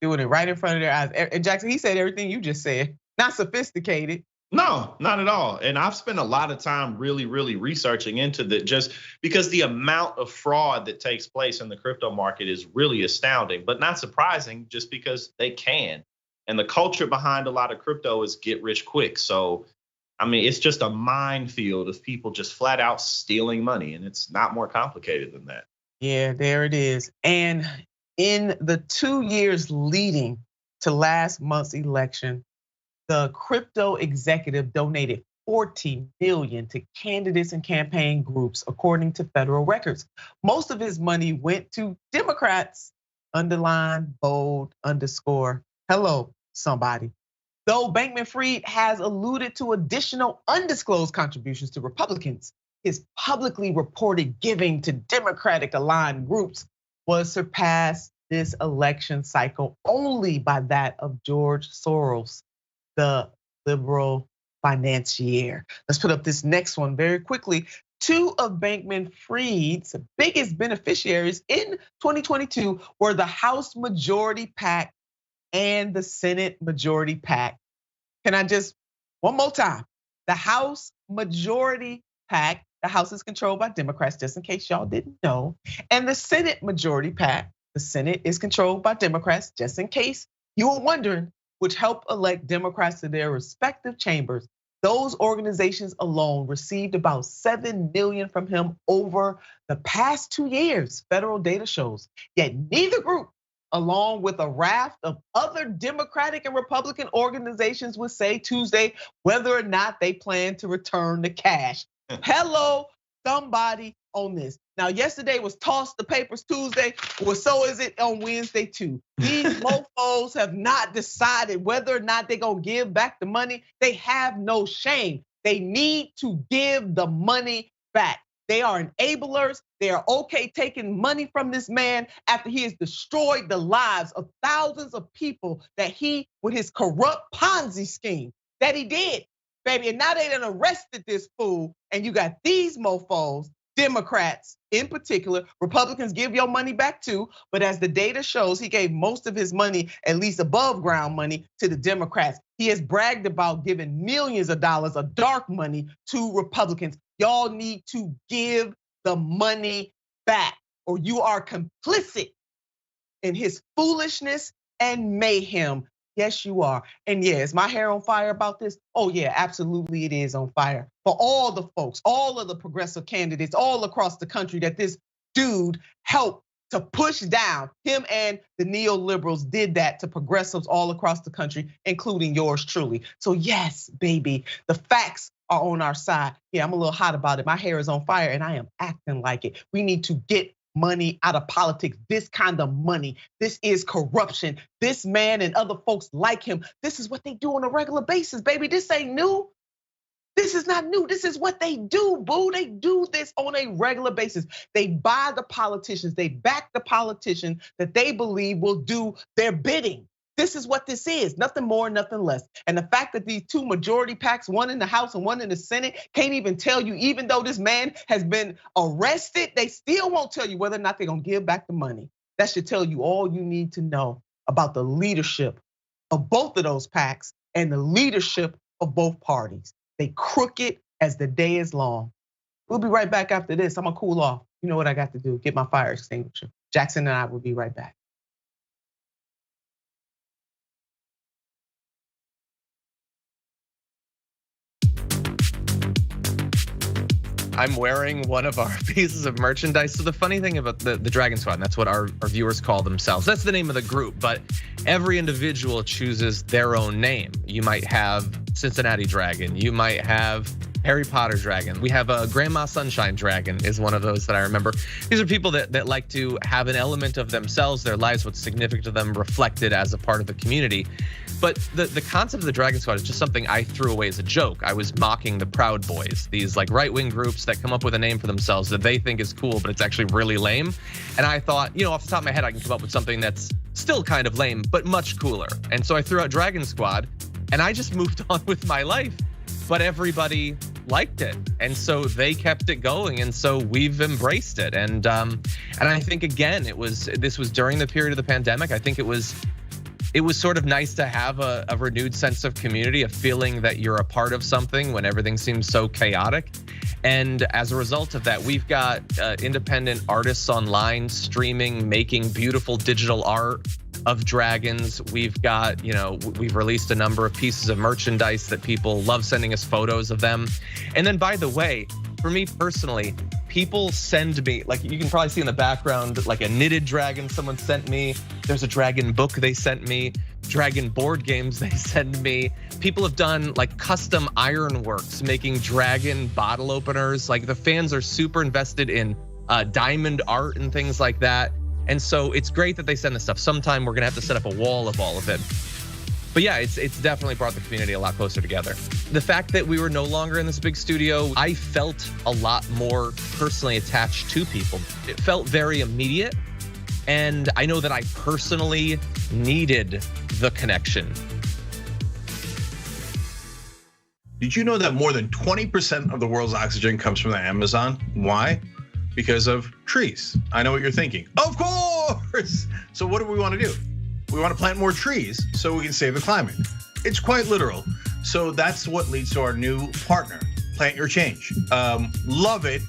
Speaker 3: Doing it right in front of their eyes. And Jackson, he said everything you just said. Not sophisticated.
Speaker 4: No, not at all. And I've spent a lot of time really researching into that, just because the amount of fraud that takes place in the crypto market is really astounding, but not surprising, just because they can. And the culture behind a lot of crypto is get rich quick. So, I mean, it's just a minefield of people just flat out stealing money, and it's not more complicated than that.
Speaker 3: Yeah, there it is. And in the 2 years leading to last month's election, the crypto executive donated $40 million to candidates and campaign groups, according to federal records. Most of his money went to Democrats, underline, bold, underscore. Hello, somebody. Though Bankman-Fried has alluded to additional undisclosed contributions to Republicans, his publicly reported giving to Democratic-aligned groups was surpassed this election cycle only by that of George Soros, the liberal financier. Let's put up this next one very quickly. Two of Bankman-Fried's biggest beneficiaries in 2022 were the House Majority PAC and the Senate Majority PAC. Can I just, one more time, the House Majority PAC, the House is controlled by Democrats, just in case y'all didn't know, and the Senate Majority PAC, the Senate is controlled by Democrats, just in case you were wondering, which help elect Democrats to their respective chambers. Those organizations alone received about $7 million from him over the past 2 years, federal data shows. Yet neither group, along with a raft of other Democratic and Republican organizations, would say Tuesday whether or not they plan to return the cash. Hello, somebody on this. Now, yesterday was Toss the Papers Tuesday, well, so is it on Wednesday too. These mofos have not decided whether or not they're gonna give back the money. They have no shame. They need to give the money back. They are enablers. They are okay taking money from this man after he has destroyed the lives of thousands of people that he, with his corrupt Ponzi scheme, that he did, baby. And now they done arrested this fool, and you got these mofos Democrats in particular. Republicans give your money back too, but as the data shows, he gave most of his money, at least above ground money, to the Democrats. He has bragged about giving millions of dollars of dark money to Republicans. Y'all need to give the money back, or you are complicit in his foolishness and mayhem. Yes, you are. And yeah, is my hair on fire about this? Oh yeah, absolutely it is on fire. For all the folks, all of the progressive candidates all across the country that this dude helped to push down, him and the neoliberals did that to progressives all across the country, including yours truly. So yes, baby, the facts are on our side. Yeah, I'm a little hot about it. My hair is on fire and I am acting like it. We need to get money out of politics, this kind of money. This is corruption. This man and other folks like him, this is what they do on a regular basis, baby. This ain't new. This is not new. This is what they do, boo. They do this on a regular basis. They buy the politicians. They back the politician that they believe will do their bidding. This is what this is, nothing more, nothing less. And the fact that these two majority PACs, one in the House and one in the Senate, can't even tell you, even though this man has been arrested, they still won't tell you whether or not they're gonna give back the money. That should tell you all you need to know about the leadership of both of those PACs and the leadership of both parties. They crooked as the day is long. We'll be right back after this. I'm gonna cool off. You know what I got to do, get my fire extinguisher. Jackson and I will be right back.
Speaker 15: I'm wearing one of our pieces of merchandise. So the funny thing about the Dragon Squad, and that's what our viewers call themselves. That's the name of the group, but every individual chooses their own name. You might have Cincinnati Dragon. You might have Harry Potter Dragon. We have a Grandma Sunshine Dragon is one of those that I remember. These are people that like to have an element of themselves, their lives, what's significant to them reflected as a part of the community. But the concept of the Dragon Squad is just something I threw away as a joke. I was mocking the Proud Boys, these like right-wing groups that come up with a name for themselves that they think is cool, but it's actually really lame. And I thought, off the top of my head, I can come up with something that's still kind of lame, but much cooler. And so I threw out Dragon Squad and I just moved on with my life. But everybody liked it, and so they kept it going, and so we've embraced it. And I think again, this was during the period of the pandemic. I think it was sort of nice to have a renewed sense of community, a feeling that you're a part of something when everything seems so chaotic. And as a result of that, we've got independent artists online streaming, making beautiful digital art of dragons. We've got, we've released a number of pieces of merchandise that people love sending us photos of them. And then by the way, for me personally, people send me, like you can probably see in the background, like a knitted dragon someone sent me. There's a dragon book they sent me, dragon board games they send me. People have done like custom ironworks, making dragon bottle openers. Like the fans are super invested in diamond art and things like that. And so it's great that they send this stuff. Sometime we're gonna have to set up a wall of all of it. But yeah, it's definitely brought the community a lot closer together. The fact that we were no longer in this big studio, I felt a lot more personally attached to people. It felt very immediate. And I know that I personally needed the connection.
Speaker 20: Did you know that more than 20% of the world's oxygen comes from the Amazon? Why? Because of trees. I know what you're thinking. Of course! So what do we want to do? We want to plant more trees so we can save the climate. It's quite literal. So that's what leads to our new partner, Plant Your Change. Love it.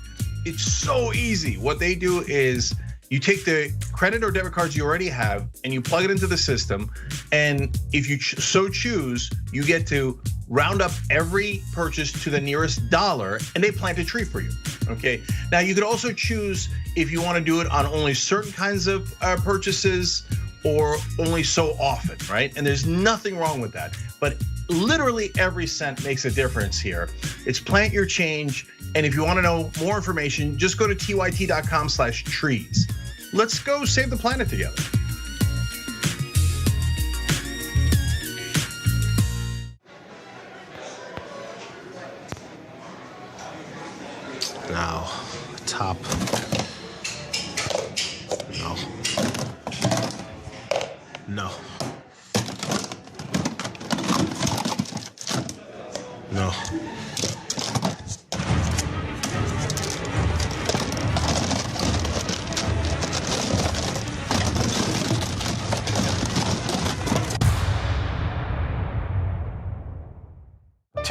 Speaker 20: It's so easy. What they do is you take the credit or debit cards you already have and you plug it into the system. And if you so choose, you get to round up every purchase to the nearest dollar and they plant a tree for you, okay? Now you could also choose if you wanna do it on only certain kinds of purchases or only so often, right? And there's nothing wrong with that. But literally every cent makes a difference here. It's Plant Your Change. And if you wanna know more information, just go to tyt.com/trees. Let's go save the planet together.
Speaker 21: Now, top. No. No. No.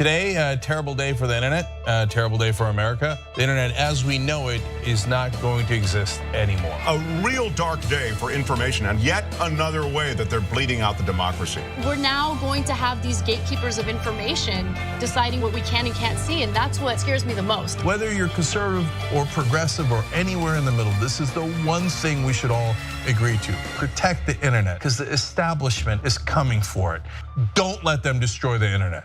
Speaker 16: Today, a terrible day for the internet, a terrible day for America. The internet as we know it is not going to exist anymore.
Speaker 2: A real dark day for information, and yet another way that they're bleeding out the democracy.
Speaker 17: We're now going to have these gatekeepers of information deciding what we can and can't see, and that's what scares me the most.
Speaker 16: Whether you're conservative or progressive or anywhere in the middle, this is the one thing we should all agree to. Protect the internet, because the establishment is coming for it. Don't let them destroy the internet.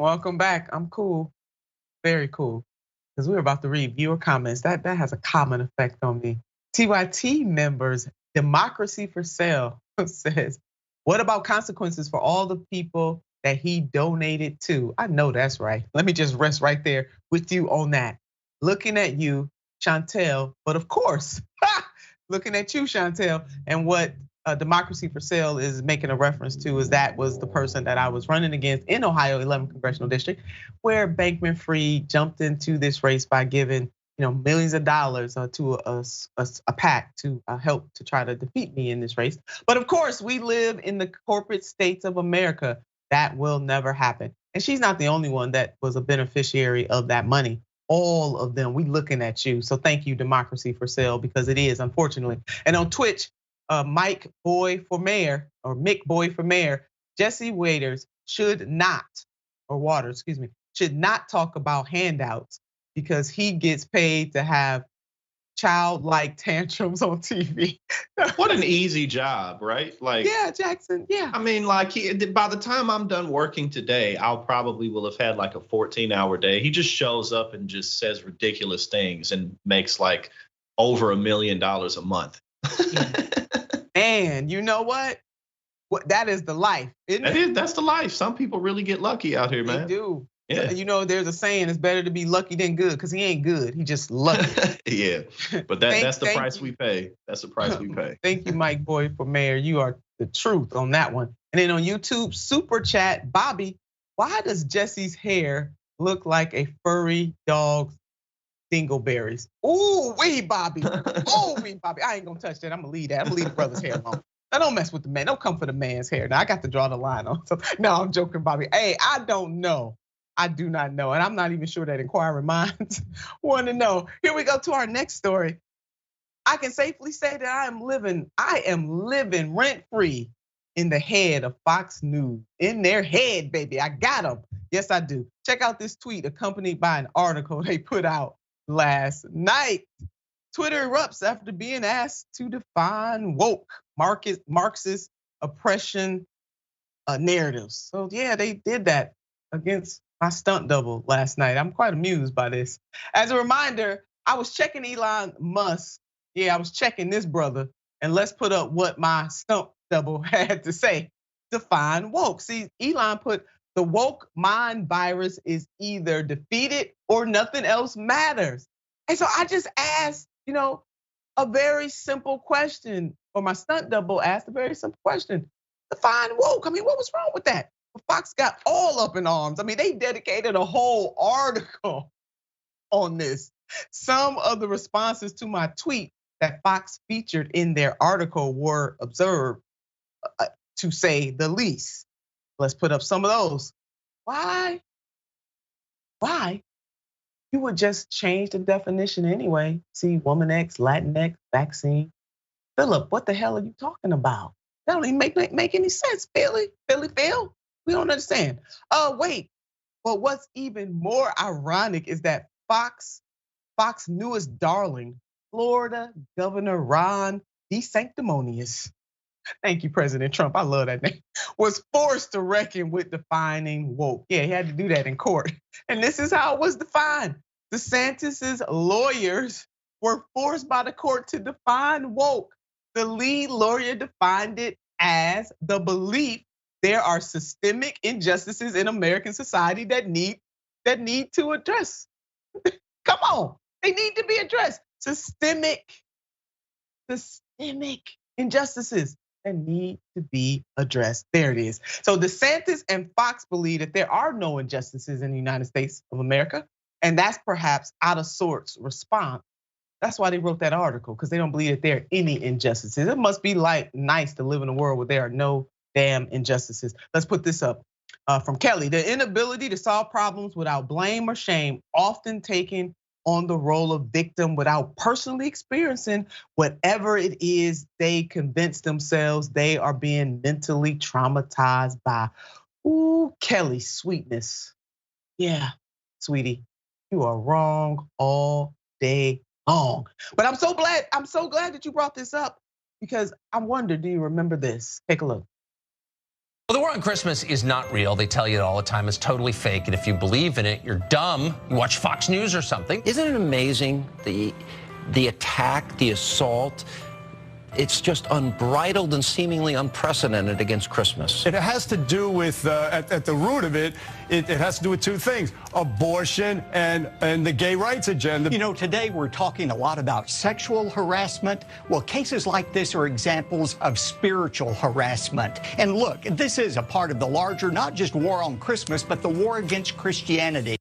Speaker 3: Welcome back. I'm cool, very cool, because we're about to read viewer comments. That has a common effect on me. TYT members, Democracy for Sale says, what about consequences for all the people that he donated to? I know that's right. Let me just rest right there with you on that. Looking at you, Chantel, but of course, looking at you, Chantel, and what Democracy for Sale is making a reference to is that was the person that I was running against in Ohio 11th Congressional District, where Bankman-Fried jumped into this race by giving millions of dollars to a PAC to help to try to defeat me in this race. But of course, we live in the corporate states of America. That will never happen. And she's not the only one that was a beneficiary of that money. All of them, we looking at you. So thank you, Democracy for Sale, because it is, unfortunately. And on Twitch, Mike Boy for Mayor, or Mick Boy for Mayor, Jesse Waters should not talk about handouts because he gets paid to have childlike tantrums on TV.
Speaker 4: What an easy job, right? Like,
Speaker 3: yeah, Jackson, yeah.
Speaker 4: I mean, like, by the time I'm done working today, I'll probably will have had like a 14-hour day. He just shows up and just says ridiculous things and makes like over $1 million a month.
Speaker 3: And you know what? That is the life, isn't it?
Speaker 4: That's the life. Some people really get lucky out here, man.
Speaker 3: They do.
Speaker 4: Yeah.
Speaker 3: There's a saying, it's better to be lucky than good, because he ain't good. He just lucky.
Speaker 4: Yeah, but that's the price we pay. That's the price we pay.
Speaker 3: Thank you, Mike Boy for Mayor. You are the truth on that one. And then on YouTube, super chat, Bobby, why does Jesse's hair look like a furry dog's dingleberries? Ooh, wee, Bobby. Ooh, wee, Bobby. I ain't gonna touch that. I'm gonna leave that. I'm gonna leave the brother's hair alone. Now don't mess with the man. Don't come for the man's hair. Now I got to draw the line on. So, no, I'm joking, Bobby. Hey, I don't know. I do not know. And I'm not even sure that inquiring minds want to know. Here we go to our next story. I can safely say that I am living rent-free in the head of Fox News. In their head, baby. I got them. Yes, I do. Check out this tweet accompanied by an article they put out last night. Twitter erupts after being asked to define woke Marxist oppression narratives. So yeah, they did that against my stunt double last night. I'm quite amused by this. As a reminder, I was checking Elon Musk. Yeah, I was checking this brother, and let's put up what my stunt double had to say. Define woke. See, Elon put the woke mind virus is either defeated or nothing else matters. And so I just asked, a very simple question, or my stunt double asked a very simple question. Define woke. I mean, what was wrong with that? Fox got all up in arms. I mean, they dedicated a whole article on this. Some of the responses to my tweet that Fox featured in their article were absurd, to say the least. Let's put up some of those. Why? You would just change the definition anyway. See, woman X, Latinx, vaccine. Philip, what the hell are you talking about? That don't even make any sense, Philly, Phil. We don't understand. Wait, but what's even more ironic is that Fox newest darling, Florida Governor Ron DeSanctimonious, thank you, President Trump, I love that name, was forced to reckon with defining woke. Yeah, he had to do that in court. And this is how it was defined. DeSantis's lawyers were forced by the court to define woke. The lead lawyer defined it as the belief there are systemic injustices in American society that need to address. Come on, they need to be addressed. Systemic injustices. that need to be addressed. There it is. So DeSantis and Fox believe that there are no injustices in the United States of America, and that's perhaps out of sorts response. That's why they wrote that article, because they don't believe that there are any injustices. It must be like nice to live in a world where there are no damn injustices. Let's put this up from Kelly. The inability to solve problems without blame or shame, often taking on the role of victim without personally experiencing whatever it is they convince themselves they are being mentally traumatized by. Ooh, Kelly, sweetness. Yeah, sweetie, you are wrong all day long. But I'm so glad that you brought this up, because I wonder, do you remember this? Take a look.
Speaker 5: Well, the war on Christmas is not real. They tell you it all the time. It's totally fake. And if you believe in it, you're dumb. You watch Fox News or something.
Speaker 22: Isn't it amazing, the attack, the assault? It's just unbridled and seemingly unprecedented against Christmas.
Speaker 23: It has to do with, at the root of it, it has to do with two things: abortion and the gay rights agenda.
Speaker 24: You know, today we're talking a lot about sexual harassment. Well, cases like this are examples of spiritual harassment. And look, this is a part of the larger, not just war on Christmas, but the war against Christianity.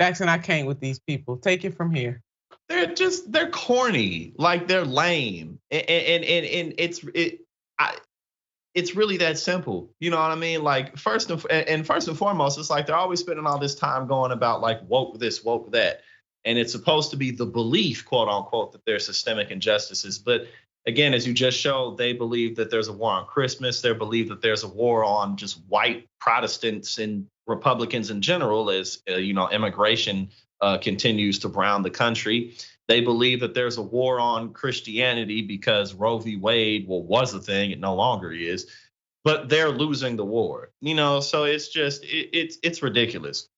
Speaker 3: Jackson, I can't with these people. Take it from here.
Speaker 4: They're corny, like they're lame, and it's really that simple. You know what I mean? Like first and foremost, it's like they're always spending all this time going about like woke this, woke that, and it's supposed to be the belief, quote unquote, that there's systemic injustices. But again, as you just showed, they believe that there's a war on Christmas. They believe that there's a war on just white Protestants and Republicans in general, as immigration continues to brown the country. They believe that there's a war on Christianity because Roe v. Wade, was a thing, it no longer is, but they're losing the war. So it's just, it's ridiculous.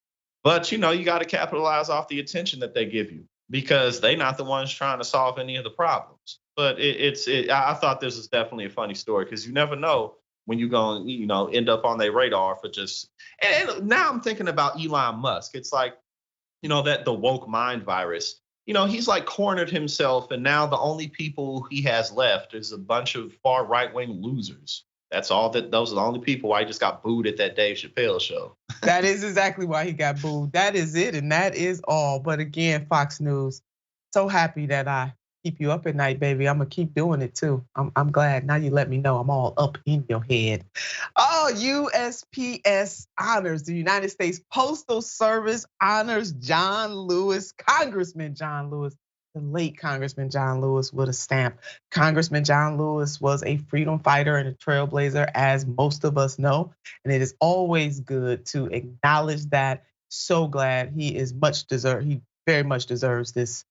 Speaker 4: But you got to capitalize off the attention that they give you, because they're not the ones trying to solve any of the problems. But I thought this was definitely a funny story, because you never know when you're going to, end up on their radar for just, and now I'm thinking about Elon Musk. It's like, that the woke mind virus, he's like cornered himself, and now the only people he has left is a bunch of far right-wing losers. Those are the only people why he just got booed at that Dave Chappelle show.
Speaker 3: That is exactly why he got booed. That is it, and that is all. But again, Fox News, so happy that I keep you up at night, baby. I'm gonna keep doing it too. I'm glad now you let me know I'm all up in your head. USPS honors the United States Postal Service, honors John Lewis, Congressman John Lewis, the late Congressman John Lewis, with a stamp. Congressman John Lewis was a freedom fighter and a trailblazer, as most of us know, and it is always good to acknowledge that. So glad he very much deserves this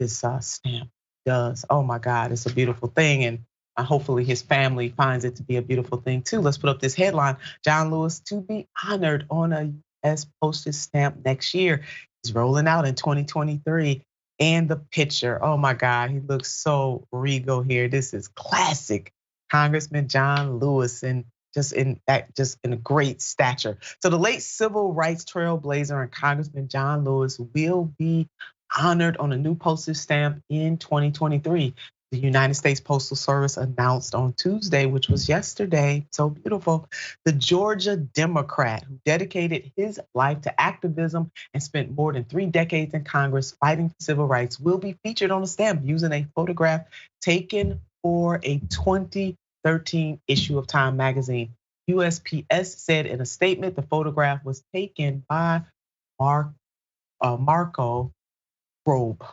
Speaker 3: stamp. Does. Oh my God, it's a beautiful thing. And hopefully his family finds it to be a beautiful thing too. Let's put up this headline: John Lewis to be honored on a US postage stamp next year. He's rolling out in 2023. And the picture, oh my God, he looks so regal here. This is classic Congressman John Lewis, and just in a great stature. So the late civil rights trailblazer and Congressman John Lewis will be honored on a new postage stamp in 2023. The United States Postal Service announced on Tuesday, which was yesterday, so beautiful, the Georgia Democrat who dedicated his life to activism and spent more than 3 decades in Congress fighting for civil rights will be featured on a stamp using a photograph taken for a 2013 issue of Time magazine. USPS said in a statement the photograph was taken by Marco Robe.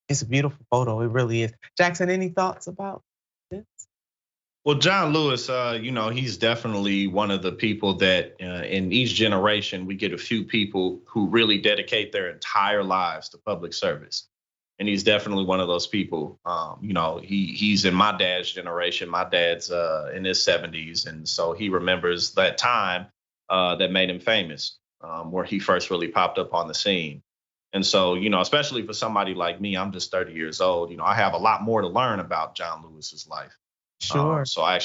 Speaker 3: It's a beautiful photo, it really is. Jackson, any thoughts about this?
Speaker 4: Well, John Lewis, he's definitely one of the people that in each generation, we get a few people who really dedicate their entire lives to public service. And he's definitely one of those people. He's in my dad's generation. My dad's in his 70s. And so he remembers that time that made him famous, where he first really popped up on the scene. And so, especially for somebody like me, I'm just 30 years old. I have a lot more to learn about John Lewis's life.
Speaker 3: Sure.
Speaker 4: So I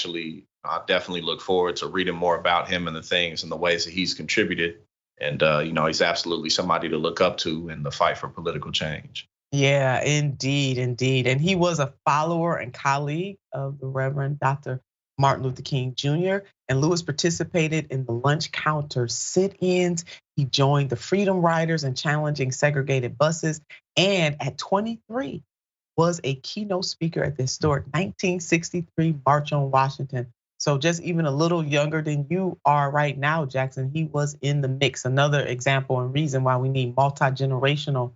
Speaker 4: definitely look forward to reading more about him and the things and the ways that he's contributed. And, he's absolutely somebody to look up to in the fight for political change.
Speaker 3: Yeah, indeed, indeed. And he was a follower and colleague of the Reverend Dr. Martin Luther King Jr. And Lewis participated in the lunch counter sit-ins. He joined the Freedom Riders in challenging segregated buses. And at 23, was a keynote speaker at the historic 1963 March on Washington. So just even a little younger than you are right now, Jackson, he was in the mix. Another example and reason why we need multi-generational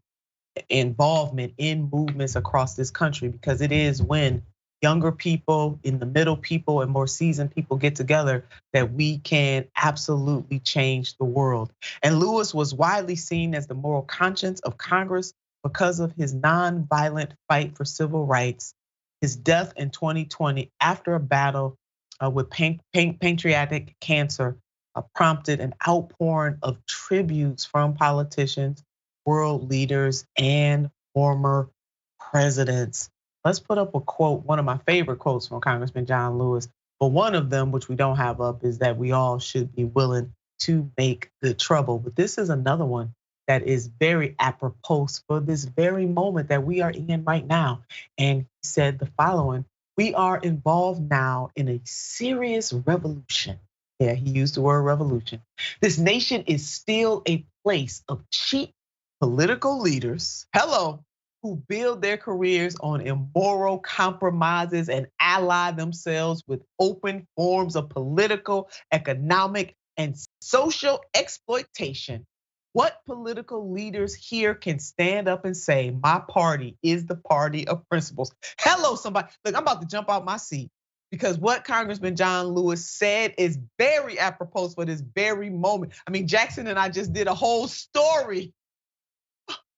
Speaker 3: involvement in movements across this country, because it is when younger people, in the middle people, and more seasoned people get together that we can absolutely change the world. And Lewis was widely seen as the moral conscience of Congress because of his nonviolent fight for civil rights. His death in 2020 after a battle with pancreatic cancer prompted an outpouring of tributes from politicians, world leaders, and former presidents. Let's put up a quote, one of my favorite quotes from Congressman John Lewis. But one of them, which we don't have up, is that we all should be willing to make good trouble. But this is another one that is very apropos for this very moment that we are in right now. And he said the following: we are involved now in a serious revolution. Yeah, he used the word revolution. This nation is still a place of cheap political leaders, who build their careers on immoral compromises and ally themselves with open forms of political, economic, and social exploitation. What political leaders here can stand up and say, my party is the party of principles? Hello, somebody. Look, I'm about to jump out my seat, because what Congressman John Lewis said is very apropos for this very moment. I mean, Jackson and I just did a whole story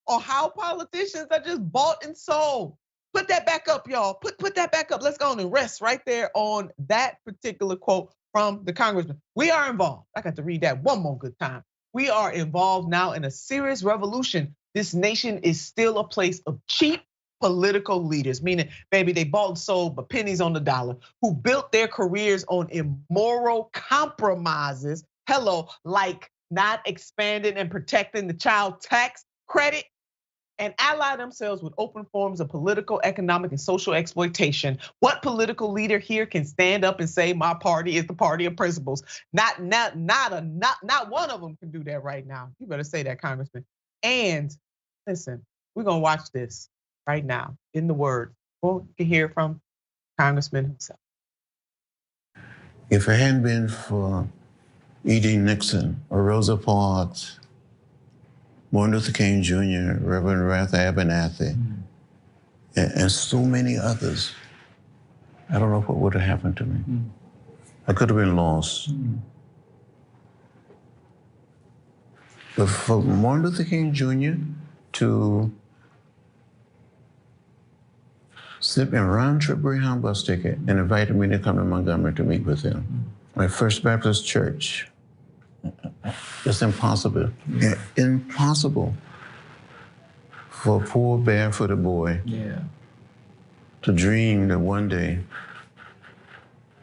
Speaker 3: on how politicians are just bought and sold. Put that back up, y'all. Put that back up. Let's go on and rest right there on that particular quote from the Congressman. We are involved. I got to read that one more good time. We are involved now in a serious revolution. This nation is still a place of cheap political leaders, meaning, baby, they bought and sold, but pennies on the dollar, who built their careers on immoral compromises. Like not expanding and protecting the child tax credit, and ally themselves with open forms of political, economic, and social exploitation. What political leader here can stand up and say, my party is the party of principles? Not one of them can do that right now. You better say that, Congressman. And listen, we're gonna watch this right now in the Word. Well, you can hear from Congressman himself.
Speaker 6: If it hadn't been for E.D. Nixon or Rosa Parks, Martin Luther King Jr., Reverend Ratha Abernathy, and so many others, I don't know what would have happened to me. I could have been lost. But for Martin Luther King Jr. to slip me a round-trip Greyhound bus ticket and invited me to come to Montgomery to meet with him, my First Baptist Church. It's impossible. Impossible for a poor barefooted boy to dream that one day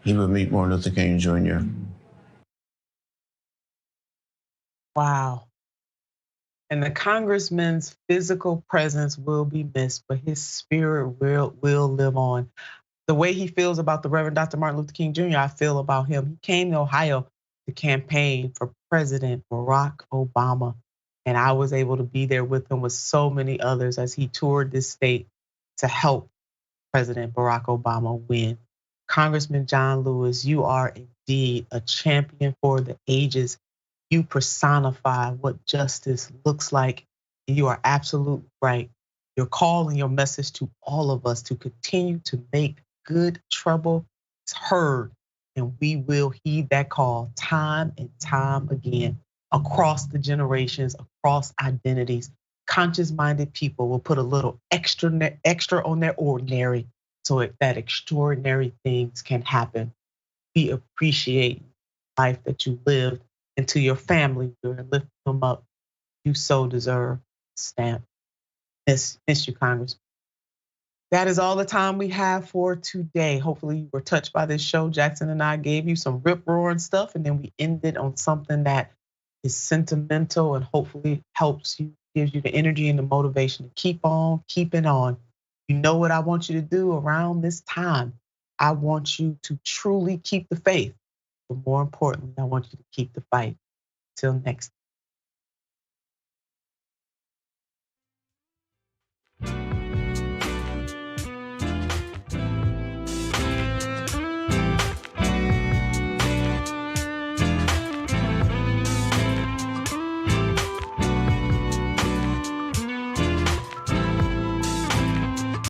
Speaker 6: he would meet Martin Luther King Jr.
Speaker 3: Wow. And the congressman's physical presence will be missed, but his spirit will live on. The way he feels about the Reverend Dr. Martin Luther King Jr., I feel about him. He came to Ohio to campaign for President Barack Obama. And I was able to be there with him with so many others as he toured this state to help President Barack Obama win. Congressman John Lewis, you are indeed a champion for the ages. You personify what justice looks like. And you are absolutely right. Your call and your message to all of us to continue to make good trouble is heard. And we will heed that call time and time again across the generations, across identities. Conscious-minded people will put a little extra on their ordinary so that extraordinary things can happen. We appreciate the life that you lived, and to your family, you're lifting them up. You so deserve a stamp. Miss you, Congressman. That is all the time we have for today. Hopefully you were touched by this show. Jackson and I gave you some rip-roaring stuff, and then we ended on something that is sentimental and hopefully helps you gives you the energy and the motivation to keep on keeping on. You know what I want you to do around this time? I want you to truly keep the faith. But more importantly, I want you to keep the fight. Till next time.